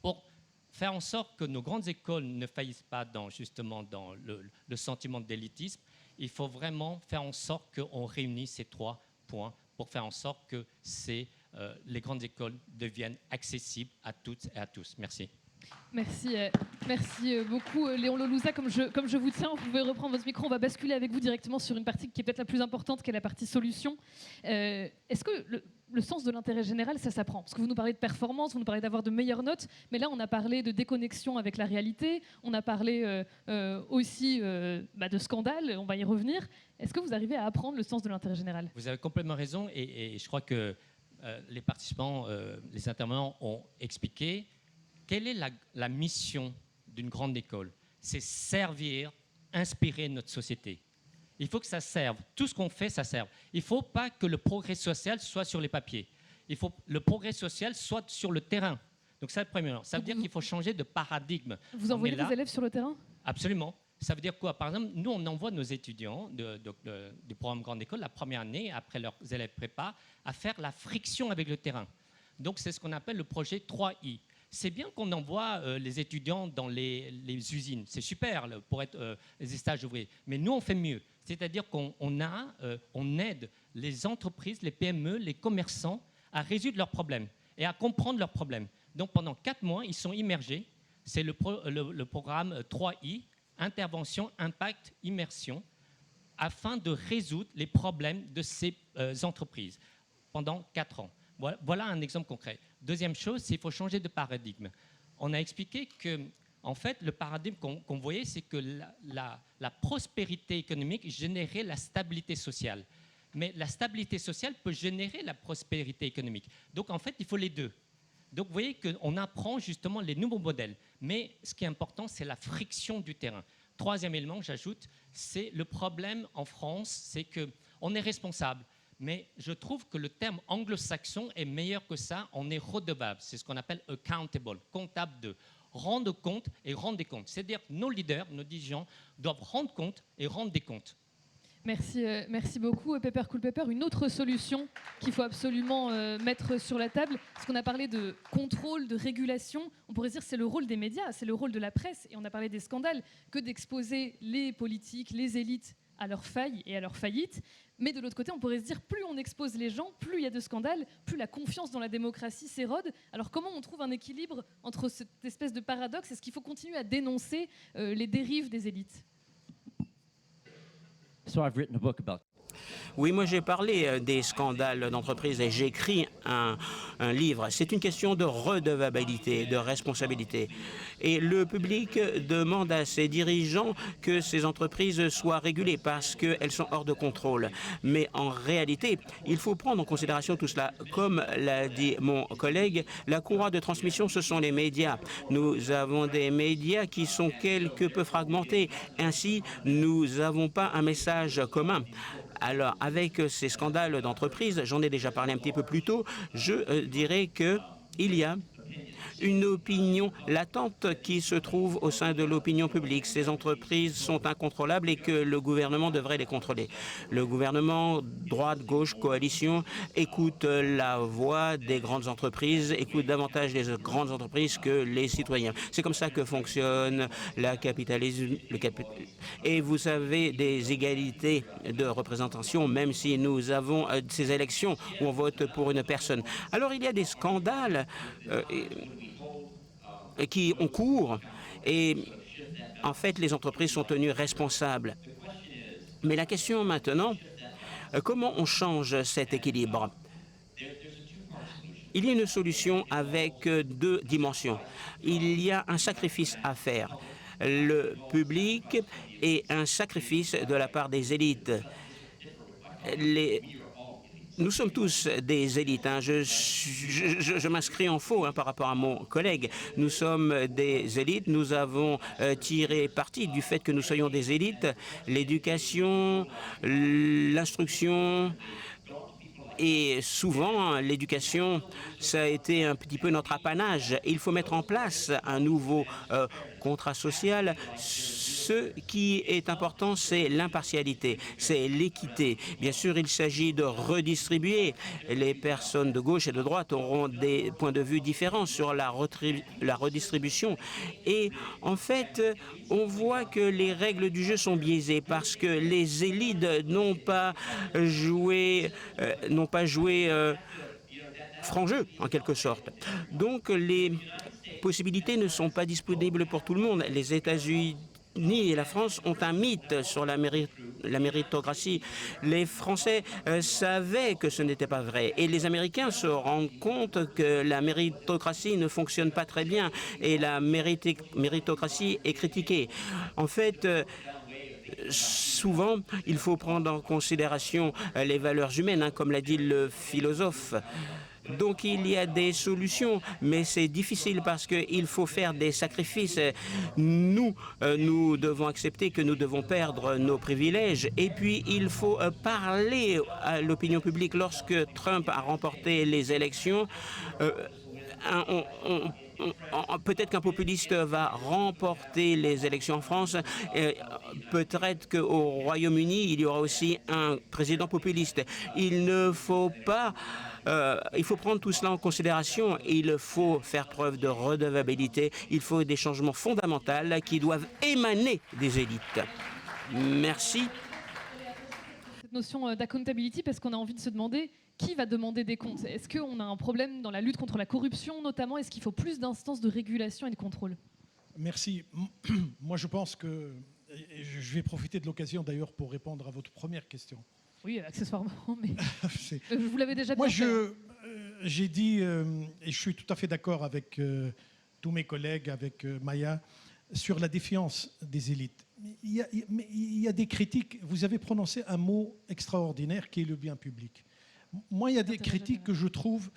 pour faire en sorte que nos grandes écoles ne faillissent pas dans le sentiment d'élitisme. Il faut vraiment faire en sorte qu'on réunisse ces trois points pour faire en sorte que les grandes écoles deviennent accessibles à toutes et à tous. Merci. Merci beaucoup Léon Lelouza. Comme je vous tiens, vous pouvez reprendre votre micro. On va basculer avec vous directement sur une partie qui est peut-être la plus importante, qui est la partie solution. Est-ce que le sens de l'intérêt général, ça s'apprend? Parce que vous nous parlez de performance, vous nous parlez d'avoir de meilleures notes, mais là on a parlé de déconnexion avec la réalité, on a parlé aussi de scandale, on va y revenir. Est-ce que vous arrivez à apprendre le sens de l'intérêt général? Vous avez complètement raison et je crois que les participants, les intervenants ont expliqué. Quelle est la mission d'une grande école? C'est servir, inspirer notre société. Il faut que ça serve. Tout ce qu'on fait, ça serve. Il ne faut pas que le progrès social soit sur les papiers. Il faut que le progrès social soit sur le terrain. Donc ça, premièrement, ça veut dire qu'il faut changer de paradigme. Vous envoyez vos élèves sur le terrain? Absolument. Ça veut dire quoi? Par exemple, nous, on envoie nos étudiants du programme Grande École la première année, après leurs élèves prépa, à faire la friction avec le terrain. Donc c'est ce qu'on appelle le projet 3I. C'est bien qu'on envoie les étudiants dans les usines. C'est super pour être les stages ouvriers. Mais nous, on fait mieux. C'est-à-dire qu'on aide les entreprises, les PME, les commerçants à résoudre leurs problèmes et à comprendre leurs problèmes. Donc pendant 4 mois, ils sont immergés. C'est le programme 3I, intervention, impact, immersion, afin de résoudre les problèmes de ces entreprises pendant 4 ans. Voilà un exemple concret. Deuxième chose, c'est qu'il faut changer de paradigme. On a expliqué que, en fait, le paradigme qu'on voyait, c'est que la prospérité économique générait la stabilité sociale. Mais la stabilité sociale peut générer la prospérité économique. Donc, en fait, il faut les deux. Donc, vous voyez qu'on apprend justement les nouveaux modèles. Mais ce qui est important, c'est la friction du terrain. Troisième élément que j'ajoute, c'est le problème en France, c'est qu'on est responsable. Mais je trouve que le terme anglo-saxon est meilleur que ça. On est redevable. C'est ce qu'on appelle accountable, comptable de. Rendre compte et rendre des comptes. C'est-à-dire que nos leaders, nos dirigeants doivent rendre compte et rendre des comptes. Merci beaucoup, Pepper Cool Pepper. Une autre solution qu'il faut absolument mettre sur la table, parce qu'on a parlé de contrôle, de régulation, on pourrait dire que c'est le rôle des médias, c'est le rôle de la presse, et on a parlé des scandales, que d'exposer les politiques, les élites à leurs failles et à leurs faillites. Mais de l'autre côté, on pourrait se dire, plus on expose les gens, plus il y a de scandales, plus la confiance dans la démocratie s'érode. Alors comment on trouve un équilibre entre cette espèce de paradoxe? Est-ce qu'il faut continuer à dénoncer les dérives des élites? So I've written a book about Oui, moi j'ai parlé des scandales d'entreprise et j'ai écrit un livre. C'est une question de redevabilité, de responsabilité. Et le public demande à ses dirigeants que ces entreprises soient régulées parce qu'elles sont hors de contrôle. Mais en réalité, il faut prendre en considération tout cela. Comme l'a dit mon collègue, la courroie de transmission, ce sont les médias. Nous avons des médias qui sont quelque peu fragmentés. Ainsi, nous n'avons pas un message commun. Alors, avec ces scandales d'entreprise, j'en ai déjà parlé un petit peu plus tôt, je dirais qu'il y a une opinion latente qui se trouve au sein de l'opinion publique. Ces entreprises sont incontrôlables et que le gouvernement devrait les contrôler. Le gouvernement, droite, gauche, coalition, écoute la voix des grandes entreprises, écoute davantage les grandes entreprises que les citoyens. C'est comme ça que fonctionne le capitalisme. Et vous avez des égalités de représentation, même si nous avons ces élections où on vote pour une personne. Alors il y a des scandales qui ont cours et en fait les entreprises sont tenues responsables. Mais la question maintenant, comment on change cet équilibre? Il y a une solution avec 2 dimensions. Il y a un sacrifice à faire. Le public et un sacrifice de la part des élites. Nous sommes tous des élites. Je m'inscris en faux par rapport à mon collègue. Nous sommes des élites. Nous avons tiré parti du fait que nous soyons des élites. L'éducation, l'instruction. Et souvent, l'éducation, ça a été un petit peu notre apanage. Il faut mettre en place un nouveau contrat social. Ce qui est important, c'est l'impartialité, c'est l'équité. Bien sûr, il s'agit de redistribuer. Les personnes de gauche et de droite auront des points de vue différents sur la redistribution. Et en fait, on voit que les règles du jeu sont biaisées parce que les élites n'ont pas joué franc jeu, en quelque sorte. Donc, les possibilités ne sont pas disponibles pour tout le monde. Les États-Unis et la France ont un mythe sur la méritocratie. Les Français savaient que ce n'était pas vrai. Et les Américains se rendent compte que la méritocratie ne fonctionne pas très bien. Et la méritocratie est critiquée. En fait, souvent, il faut prendre en considération les valeurs humaines, comme l'a dit le philosophe. Donc il y a des solutions, mais c'est difficile parce qu'il faut faire des sacrifices. Nous devons accepter que nous devons perdre nos privilèges. Et puis il faut parler à l'opinion publique. Lorsque Trump a remporté les élections, peut-être qu'un populiste va remporter les élections en France. Peut-être qu'au Royaume-Uni, il y aura aussi un président populiste. Il faut prendre tout cela en considération. Il faut faire preuve de redevabilité. Il faut des changements fondamentaux qui doivent émaner des élites. Merci. Cette notion d'accountability, parce qu'on a envie de se demander qui va demander des comptes? Est-ce qu'on a un problème dans la lutte contre la corruption, notamment? Est-ce qu'il faut plus d'instances de régulation et de contrôle? Merci. Moi, je pense que... et je vais profiter de l'occasion d'ailleurs pour répondre à votre première question. Oui, accessoirement, mais C'est- je vous l'avais déjà Moi, bien fait. j'ai dit, et je suis tout à fait d'accord avec tous mes collègues, avec Maya, sur la défiance des élites. Mais il y a des critiques. Vous avez prononcé un mot extraordinaire qui est le bien public. Moi, il y a des critiques que je trouve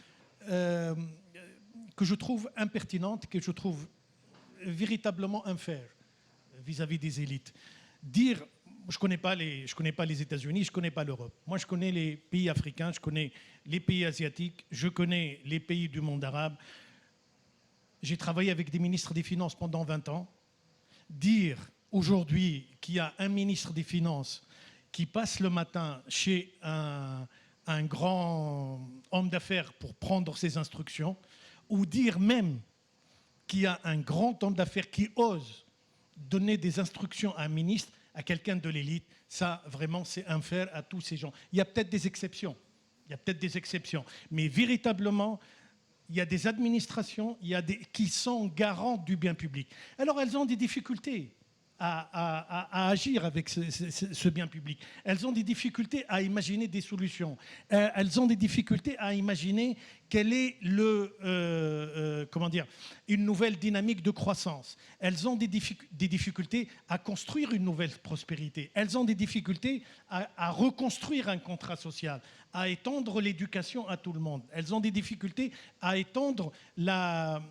impertinentes, que je trouve véritablement unfaires vis-à-vis des élites. Dire, je connais pas les États-Unis, je connais pas l'Europe. Moi, je connais les pays africains, je connais les pays asiatiques, je connais les pays du monde arabe. J'ai travaillé avec des ministres des Finances pendant 20 ans. Dire aujourd'hui qu'il y a un ministre des Finances qui passe le matin chez un grand homme d'affaires pour prendre ses instructions, ou dire même qu'il y a un grand homme d'affaires qui ose donner des instructions à un ministre, à quelqu'un de l'élite, ça, vraiment, c'est unfair à tous ces gens. Il y a peut-être des exceptions. Mais véritablement, il y a des administrations qui sont garantes du bien public. Alors, elles ont des difficultés à agir avec ce bien public. Elles ont des difficultés à imaginer des solutions. Elles ont des difficultés à imaginer quelle est une nouvelle dynamique de croissance. Elles ont des difficultés à construire une nouvelle prospérité. Elles ont des difficultés à reconstruire un contrat social, à étendre l'éducation à tout le monde. Elles ont des difficultés à étendre la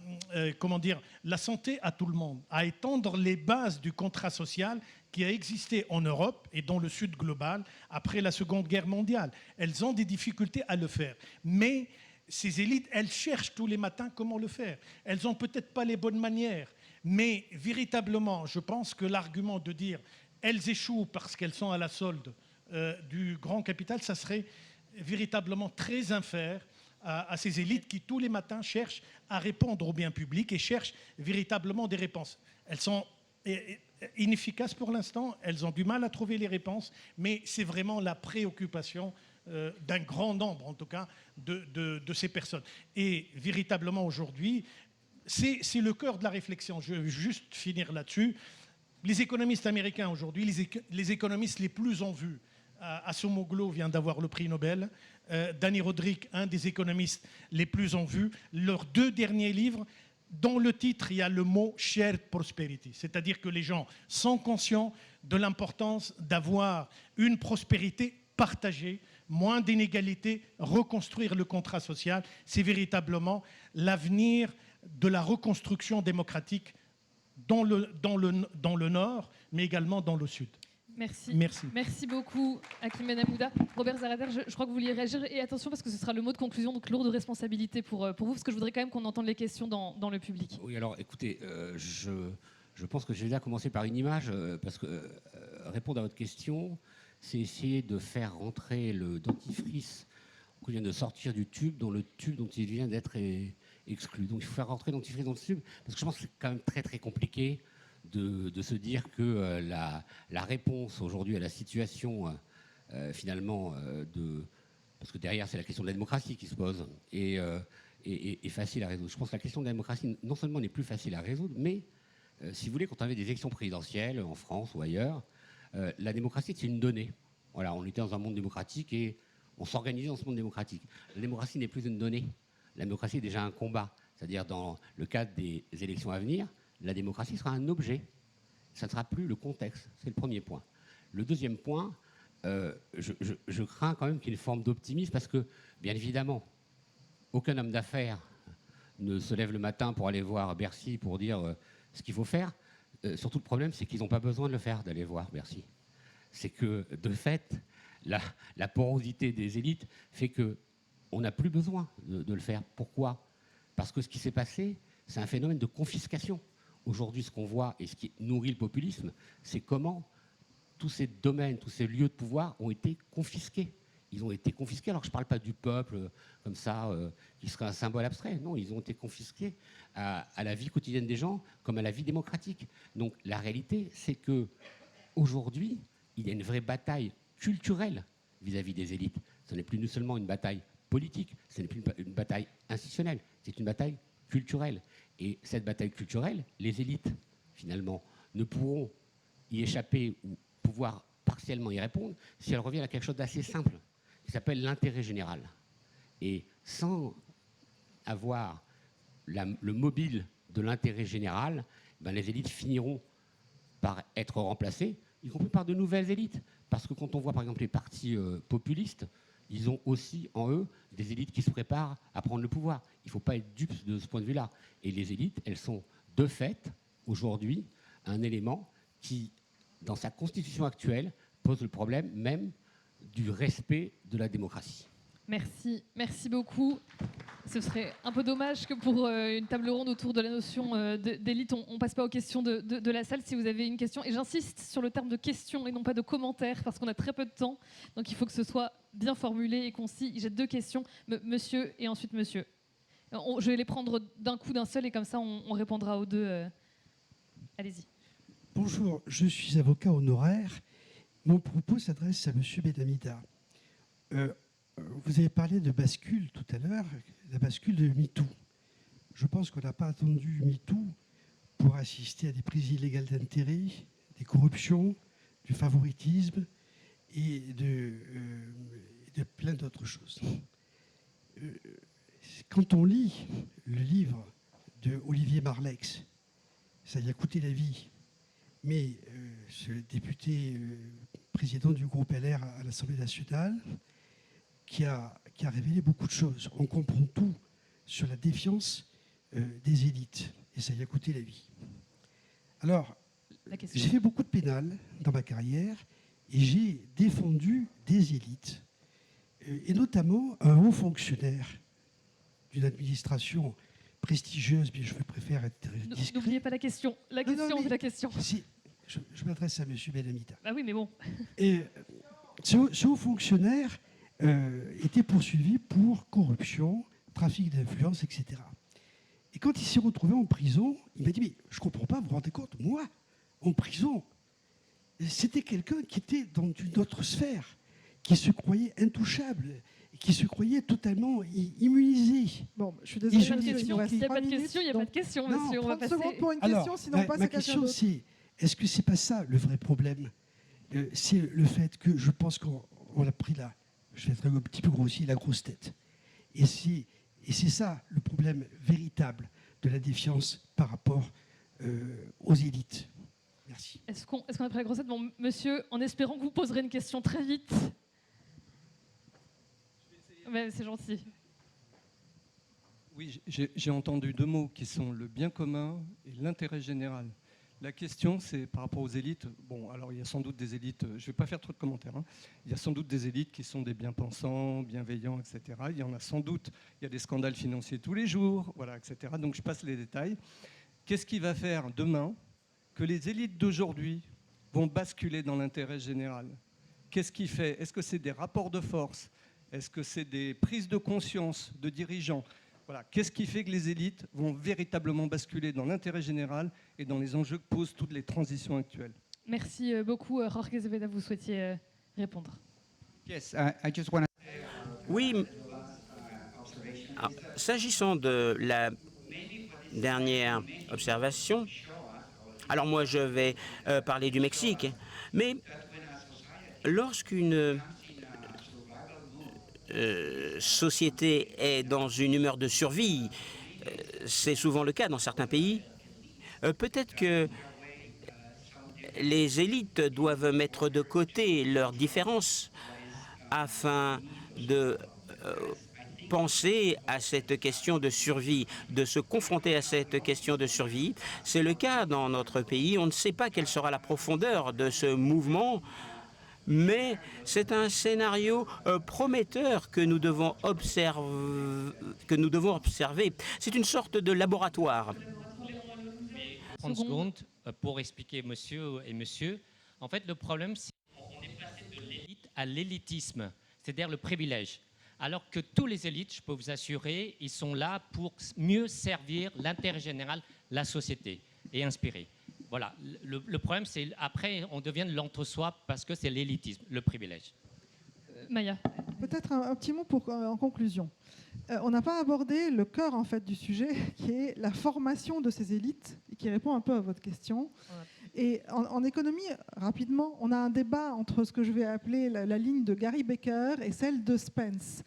santé à tout le monde, à étendre les bases du contrat social qui a existé en Europe et dans le Sud global après la Seconde Guerre mondiale. Elles ont des difficultés à le faire. Mais ces élites, elles cherchent tous les matins comment le faire. Elles n'ont peut-être pas les bonnes manières, mais véritablement, je pense que l'argument de dire elles échouent parce qu'elles sont à la solde du grand capital, ça serait véritablement très unfair à ces élites qui, tous les matins, cherchent à répondre au bien public et cherchent véritablement des réponses. Elles sont inefficaces pour l'instant, elles ont du mal à trouver les réponses, mais c'est vraiment la préoccupation d'un grand nombre, en tout cas, de ces personnes. Et véritablement, aujourd'hui, c'est le cœur de la réflexion. Je vais juste finir là-dessus. Les économistes américains aujourd'hui, les économistes les plus en vue, Acemoglu vient d'avoir le prix Nobel, Danny Rodrik, un des économistes les plus en vue, leurs 2 derniers livres, dans le titre, il y a le mot « shared prosperity », c'est-à-dire que les gens sont conscients de l'importance d'avoir une prospérité partagée, moins d'inégalités, reconstruire le contrat social. C'est véritablement l'avenir de la reconstruction démocratique dans le Nord, mais également dans le Sud. Merci. Merci. Merci beaucoup, Hakim Ben Hamouda. Robert Zarader, je crois que vous vouliez réagir. Et attention, parce que ce sera le mot de conclusion, donc lourde responsabilité pour vous, parce que je voudrais quand même qu'on entende les questions dans le public. Oui, alors écoutez, je pense que j'ai déjà commencé par une image, parce que répondre à votre question, c'est essayer de faire rentrer le dentifrice qu'on vient de sortir du tube dans le tube dont il vient d'être exclu. Donc il faut faire rentrer le dentifrice dans le tube, parce que je pense que c'est quand même très très compliqué de se dire que la réponse aujourd'hui à la situation, finalement, parce que derrière c'est la question de la démocratie qui se pose, est facile à résoudre. Je pense que la question de la démocratie, non seulement n'est plus facile à résoudre, mais, si vous voulez, quand on avait des élections présidentielles en France ou ailleurs, la démocratie, c'est une donnée. Voilà, on était dans un monde démocratique et on s'organisait dans ce monde démocratique. La démocratie n'est plus une donnée. La démocratie est déjà un combat. C'est-à-dire, dans le cadre des élections à venir, la démocratie sera un objet. Ça ne sera plus le contexte. C'est le premier point. Le deuxième point, je crains quand même qu'il y ait une forme d'optimisme parce que, bien évidemment, aucun homme d'affaires ne se lève le matin pour aller voir Bercy pour dire ce qu'il faut faire. Surtout, le problème, c'est qu'ils n'ont pas besoin de le faire, d'aller voir Bercy. C'est que, de fait, la porosité des élites fait qu'on n'a plus besoin de le faire. Pourquoi ? Parce que ce qui s'est passé, c'est un phénomène de confiscation. Aujourd'hui, ce qu'on voit et ce qui nourrit le populisme, c'est comment tous ces domaines, tous ces lieux de pouvoir ont été confisqués. Ils ont été confisqués, alors que je ne parle pas du peuple comme ça, qui serait un symbole abstrait. Non, ils ont été confisqués à la vie quotidienne des gens, comme à la vie démocratique. Donc la réalité, c'est qu'aujourd'hui, il y a une vraie bataille culturelle vis-à-vis des élites. Ce n'est plus seulement une bataille politique, ce n'est plus une bataille institutionnelle, c'est une bataille culturelle. Et cette bataille culturelle, les élites, finalement, ne pourront y échapper ou pouvoir partiellement y répondre si elles reviennent à quelque chose d'assez simple, qui s'appelle l'intérêt général. Et sans avoir le mobile de l'intérêt général, ben les élites finiront par être remplacées, y compris par de nouvelles élites. Parce que quand on voit par exemple les partis populistes, ils ont aussi en eux des élites qui se préparent à prendre le pouvoir. Il ne faut pas être dupe de ce point de vue-là. Et les élites, elles sont de fait, aujourd'hui, un élément qui, dans sa constitution actuelle, pose le problème même du respect de la démocratie. Merci beaucoup. Ce serait un peu dommage que pour une table ronde autour de la notion d'élite, on ne passe pas aux questions de la salle. Si vous avez une question, et j'insiste sur le terme de question et non pas de commentaire, parce qu'on a très peu de temps, donc il faut que ce soit bien formulé et concis. J'ai 2 questions, monsieur et ensuite monsieur. Je vais les prendre d'un coup, d'un seul, et comme ça on répondra aux 2. Allez-y. Bonjour, je suis avocat honoraire. Mon propos s'adresse à monsieur Benhamida. Vous avez parlé de bascule tout à l'heure, la bascule de MeToo. Je pense qu'on n'a pas attendu MeToo pour assister à des prises illégales d'intérêt, des corruptions, du favoritisme et de plein d'autres choses. Quand on lit le livre de Olivier Marleix, ça y a coûté la vie, mais ce député président du groupe LR à l'Assemblée nationale, qui a révélé beaucoup de choses. On comprend tout sur la défiance des élites. Et ça y a coûté la vie. Alors, j'ai fait beaucoup de pénal dans ma carrière et j'ai défendu des élites. Et notamment un haut fonctionnaire d'une administration prestigieuse, mais je préfère être discret. N'oubliez pas la question. La question. Si, je m'adresse à M. Benhamida. Ah oui, mais bon. Et ce haut fonctionnaire était poursuivi pour corruption, trafic d'influence, etc. Et quand il s'est retrouvé en prison, il m'a dit « Mais je ne comprends pas, vous vous rendez compte, moi, en prison, c'était quelqu'un qui était dans une autre sphère, qui se croyait intouchable, qui se croyait totalement immunisé. » Bon, je suis désolée. Il n'y a pas de question, monsieur. On va 30 passer. secondes pour une question, Alors, sinon on passe à quelqu'un question, d'autre. c'est, est-ce que c'est pas ça le vrai problème? C'est le fait que je pense qu'on a pris là, je vais être un petit peu grossier, la grosse tête. Et c'est ça le problème véritable de la défiance par rapport aux élites. Merci. Est-ce qu'on a pris la grosse tête? Bon, monsieur, en espérant que vous poserez une question très vite. C'est gentil. Oui, j'ai entendu 2 mots qui sont le bien commun et l'intérêt général. La question, c'est par rapport aux élites. Bon, alors il y a sans doute des élites, je ne vais pas faire trop de commentaires, hein. Il y a sans doute des élites qui sont des bien-pensants, bienveillants, etc. Il y en a sans doute, il y a des scandales financiers tous les jours, voilà, etc. Donc je passe les détails. Qu'est-ce qui va faire demain que les élites d'aujourd'hui vont basculer dans l'intérêt général? Qu'est-ce qui fait? Est-ce que c'est des rapports de force? Est-ce que c'est des prises de conscience de dirigeants? Voilà. Qu'est-ce qui fait que les élites vont véritablement basculer dans l'intérêt général et dans les enjeux que posent toutes les transitions actuelles? Merci beaucoup. Jorge Zepeda, vous souhaitiez répondre. Yes, I just want to... Oui. S'agissant de la dernière observation, alors moi je vais parler du Mexique, mais lorsqu'une société est dans une humeur de survie, c'est souvent le cas dans certains pays, peut-être que les élites doivent mettre de côté leurs différences afin de penser à cette question de survie, de se confronter à cette question de survie. C'est le cas dans notre pays. On ne sait pas quelle sera la profondeur de ce mouvement, mais c'est un scénario prometteur que nous devons observer. C'est une sorte de laboratoire. 30 secondes pour expliquer monsieur et monsieur. En fait, le problème, c'est qu'on est passé de l'élite à l'élitisme, c'est-à-dire le privilège. Alors que tous les élites, je peux vous assurer, ils sont là pour mieux servir l'intérêt général, la société, et inspirer. Voilà. Le problème, c'est après, on devient de l'entre-soi parce que c'est l'élitisme, le privilège. Maya. peut-être un petit mot en conclusion. On n'a pas abordé le cœur en fait du sujet, qui est la formation de ces élites, et qui répond un peu à votre question. Et en économie, rapidement, on a un débat entre ce que je vais appeler la ligne de Gary Becker et celle de Spence.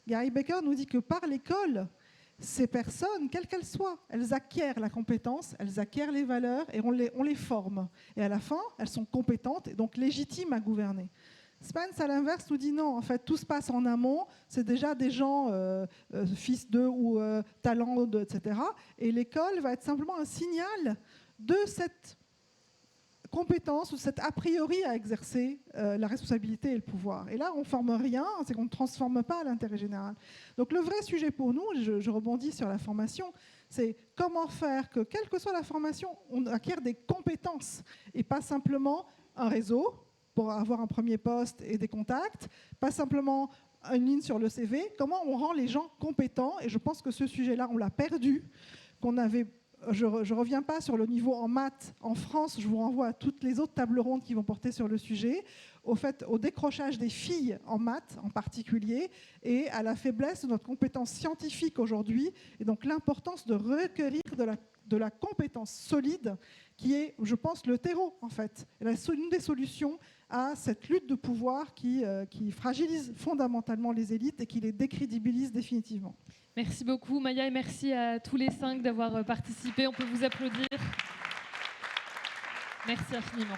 Gary Becker nous dit que par l'école, ces personnes, quelles qu'elles soient, elles acquièrent la compétence, elles acquièrent les valeurs et on les forme. Et à la fin, elles sont compétentes et donc légitimes à gouverner. Spence, à l'inverse, nous dit non, en fait, tout se passe en amont, c'est déjà des gens fils d'eux ou talents d'eux, etc. Et l'école va être simplement un signal de cette compétence ou cette a priori à exercer la responsabilité et le pouvoir. Et là, on ne forme rien, c'est qu'on ne transforme pas l'intérêt général. Donc le vrai sujet pour nous, je rebondis sur la formation, c'est comment faire que, quelle que soit la formation, on acquiert des compétences et pas simplement un réseau pour avoir un premier poste et des contacts, pas simplement une ligne sur le CV, comment on rend les gens compétents. Et je pense que ce sujet-là, on l'a perdu, qu'on avait... Je ne reviens pas sur le niveau en maths. En France, je vous renvoie à toutes les autres tables rondes qui vont porter sur le sujet, au décrochage des filles en maths en particulier, et à la faiblesse de notre compétence scientifique aujourd'hui, et donc l'importance de requérir de la compétence solide, qui est, je pense, le terreau, en fait. Une des solutions à cette lutte de pouvoir qui fragilise fondamentalement les élites et qui les décrédibilise définitivement. Merci beaucoup, Maya, et merci à tous les 5 d'avoir participé. On peut vous applaudir. Merci infiniment.